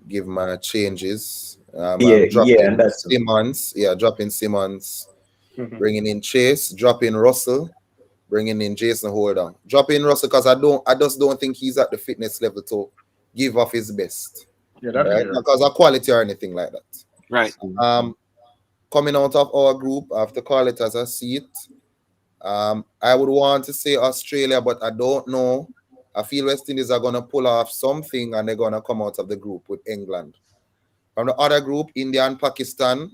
give my changes. I'm dropping and that's Simmons. Yeah, dropping Simmons, bringing in Chase, dropping Russell, bringing in Jason Holder. Dropping Russell because I just don't think he's at the fitness level to give off his best. Yeah, that's right? Not because of quality or anything like that. right. Coming out of our group, I have to call it as I see it. I would want to say Australia, but I don't know. I feel West Indies are going to pull off something and they're going to come out of the group with England. From the other group, India and Pakistan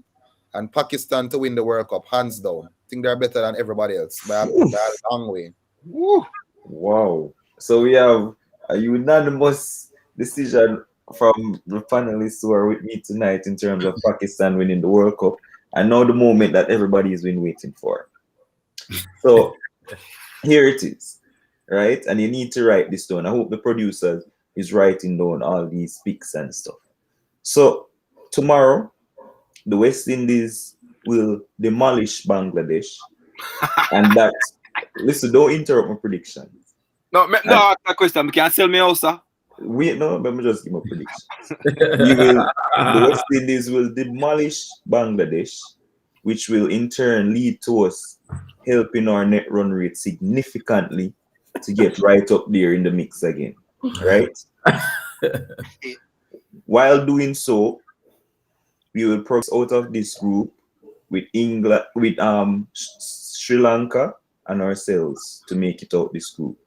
to win the World Cup, hands down. I think they're better than everybody else by a long way. Woo. Wow. So we have a unanimous decision from the panelists who are with me tonight in terms of Pakistan winning the World Cup. And now the moment that everybody's been waiting for. So here it is, right? And you need to write this down. I hope the producer is writing down all these picks and stuff. So tomorrow, the West Indies will demolish Bangladesh, and that listen, don't interrupt my prediction. No, no, And ask a question. You can't sell me house, sir. wait, no, let me just give my prediction. We will, the West Indies will demolish Bangladesh, which will in turn lead to us helping our net run rate significantly to get right up there in the mix again. Right? While doing so, we will progress out of this group with England, with Sri Lanka and ourselves to make it out this group.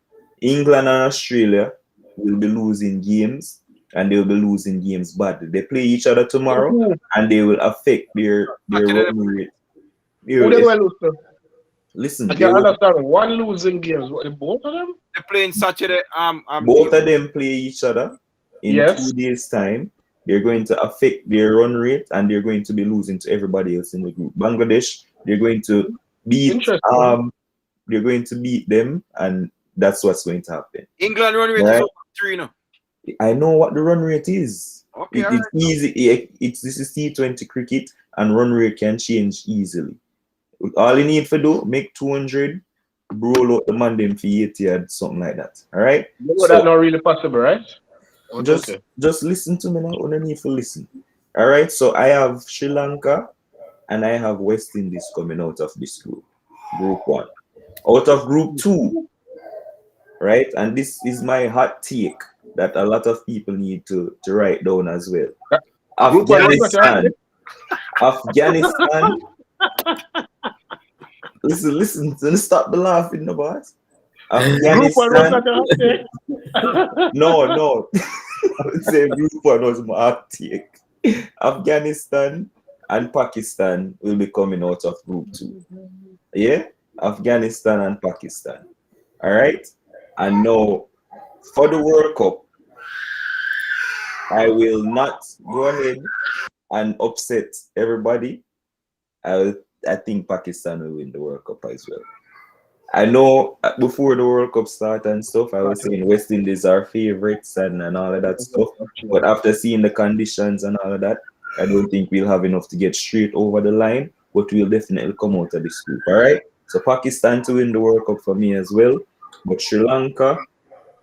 England and Australia will be losing games, and they'll be losing games badly. They play each other tomorrow, Who and they will affect their run rate. who they will lose to? Listen, I can understand one losing games. What, both of them? They're playing Saturday. both of them play each other in Yes. 2 days' time. They're going to affect their run rate, and they're going to be losing to everybody else in the group. Bangladesh, they're going to beat Interesting. they're going to beat them, and that's what's going to happen. England run rate is Right? over 3 now. I know what the run rate is. Okay, It's easy. This is T20 cricket, and run rate can change easily. All you need to do, make 200, roll out the man them for 80 or something like that. All right. You know that's not really possible, right? Just listen to me now. You don't need to listen. All right. So I have Sri Lanka and I have West Indies coming out of this group. Group 1. Out of group 2, right? And this is my hot take that a lot of people need to write down as well. Group 1 was not Afghanistan. Listen, stop the laughing, no boss. Group 1 was Afghanistan. not a No. I would say group 1 was my hot take. Afghanistan and Pakistan will be coming out of group 2. Yeah? Afghanistan and Pakistan. All right? And now, for the World Cup, I will not go ahead and upset everybody. I think Pakistan will win the World Cup as well. I know before the World Cup start and stuff, I was saying West Indies are favorites and all of that stuff. But after seeing the conditions and all of that, I don't think we'll have enough to get straight over the line. But we'll definitely come out of this group. All right. So Pakistan to win the World Cup for me as well. But Sri Lanka,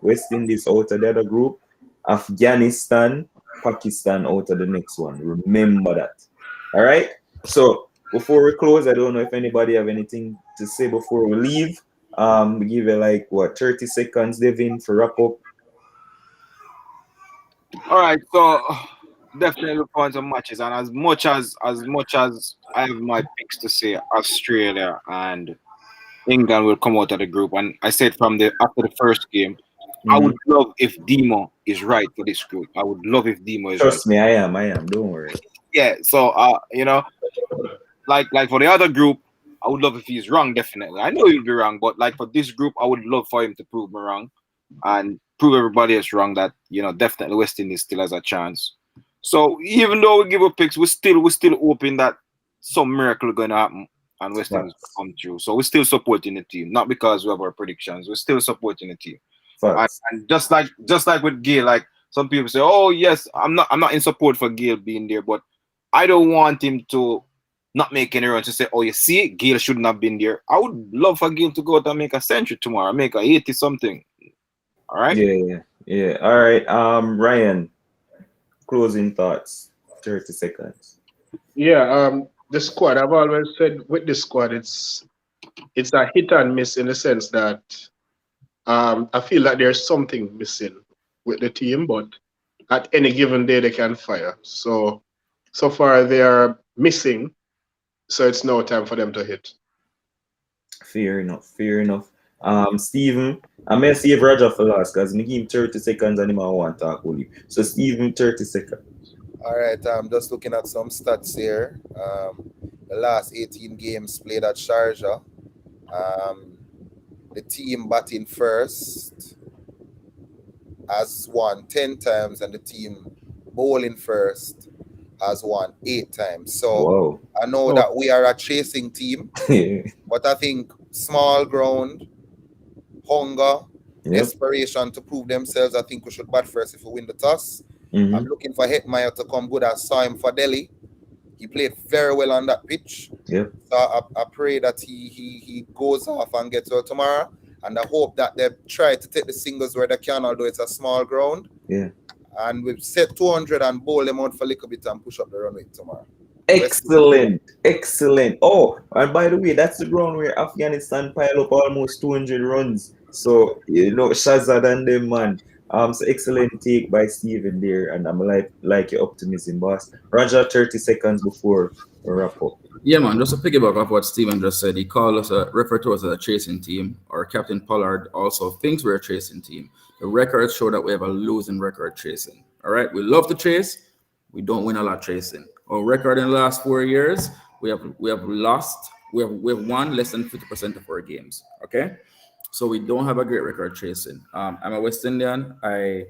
West Indies out of the other group, Afghanistan, Pakistan out of the next one. Remember that. All right. So before we close, I don't know if anybody have anything to say before we leave. We give you like what 30 seconds, Devin, for wrap up. All right, so definitely look forward to matches, and as much as I have my picks to say, Australia and England will come out of the group, and I said from the after the first game, I would love if Demo is right for this group. I would love if Demo is Trust right. me, I am. Don't worry. Yeah, so you know, like for the other group, I would love if he's wrong. Definitely, I know he'll be wrong, but like for this group, I would love for him to prove me wrong and prove everybody else wrong. That definitely West Indies still has a chance. So even though we give up picks, we're still hoping that some miracle going to happen and West Indies will come through. So we're still supporting the team, not because we have our predictions. We're still supporting the team. And just like with Gail, like some people say, oh yes, I'm not in support for Gail being there, but I don't want him to not make any runs to say, oh, you see, Gail shouldn't have been there. I would love for Gail to go out and make a century tomorrow, make a 80 something. All right. Yeah. All right. Ryan, closing thoughts. 30 seconds. Yeah. The squad. I've always said with the squad, it's a hit and miss in the sense that I feel like there's something missing with the team, but at any given day they can fire. So far they are missing. So it's no time for them to hit. Fair enough. Stephen, I may save Roger for last because me give him 30 seconds and he might want to talk only. So Stephen, 30 seconds. All right, I'm just looking at some stats here. The last 18 games played at Sharjah. The team batting first has won 10 times, and the team bowling first has won 8 times. So Whoa. I know that we are a chasing team, but I think small ground, hunger, desperation to prove themselves. I think we should bat first if we win the toss. I'm looking for Hetmeyer to come good. I saw him for Delhi. He played very well on that pitch. Yep. So I pray that he goes off and gets well tomorrow. And I hope that they try to take the singles where they can, although it's a small ground. Yeah. And we've set 200 and bowl them out for a little bit and push up the runway tomorrow. Excellent. Excellent. Oh, and by the way, that's the ground where Afghanistan pile up almost 200 runs. So, Shazad and them, man. So excellent take by Steven there, and I'm like your optimism, boss. Roger, 30 seconds before we wrap up. Yeah, man. Just to piggyback off what Steven just said, he called us referred to us as a chasing team. Our captain Pollard also thinks we're a chasing team. The records show that we have a losing record chasing. All right, we love to chase. We don't win a lot chasing. Our record in the last 4 years, we have lost. We have won less than 50% of our games. Okay, so we don't have a great record chasing. I'm a West Indian. I'm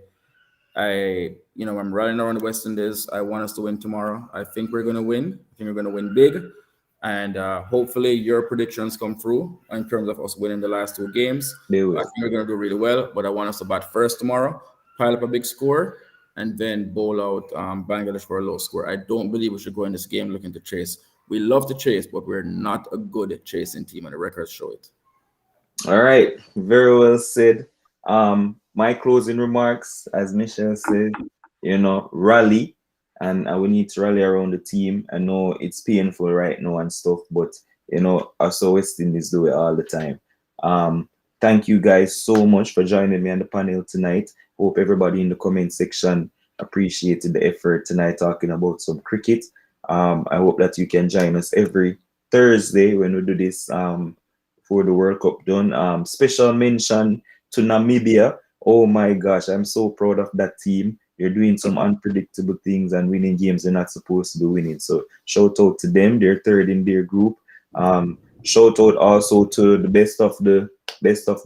riding around the West Indies. I want us to win tomorrow. I think we're going to win. I think we're going to win big. And hopefully your predictions come through in terms of us winning the last 2 games. They will. I think we're going to do really well, but I want us to bat first tomorrow, pile up a big score, and then bowl out Bangladesh for a low score. I don't believe we should go in this game looking to chase. We love to chase, but we're not a good chasing team, and the records show it. All right. Very well said. My closing remarks, as Michelle said, rally. And we need to rally around the team. I know it's painful right now and stuff, but also West Indies do it all the time. Thank you guys so much for joining me on the panel tonight. Hope everybody in the comment section appreciated the effort tonight talking about some cricket. I hope that you can join us every Thursday when we do this for the World Cup done. Special mention to Namibia. Oh my gosh, I'm so proud of that team. You're doing some unpredictable things and winning games they're not supposed to be winning. So shout out to them. They're third in their group. Shout out also to the best of the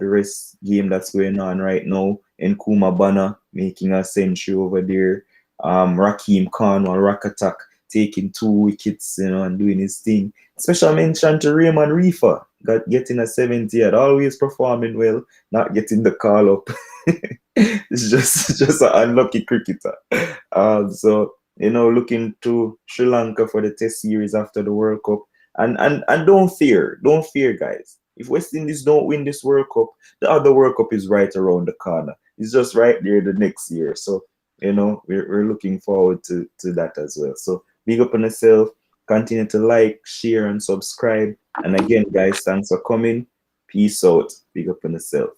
rest game that's going on right now. Nkrumah Bana making a century over there. Rakeem Khan or Rakatak taking 2 wickets, and doing his thing. Special mention to Raymond Reefer, getting a 70th, always performing well, not getting the call up. It's just an unlucky cricketer. So looking to Sri Lanka for the Test series after the World Cup, and don't fear, guys. If West Indies don't win this World Cup, the other World Cup is right around the corner. It's just right there the next year. So we're looking forward to that as well. So big up on yourself. Continue to like, share, and subscribe. And again, guys, thanks for coming. Peace out. Big up on yourself.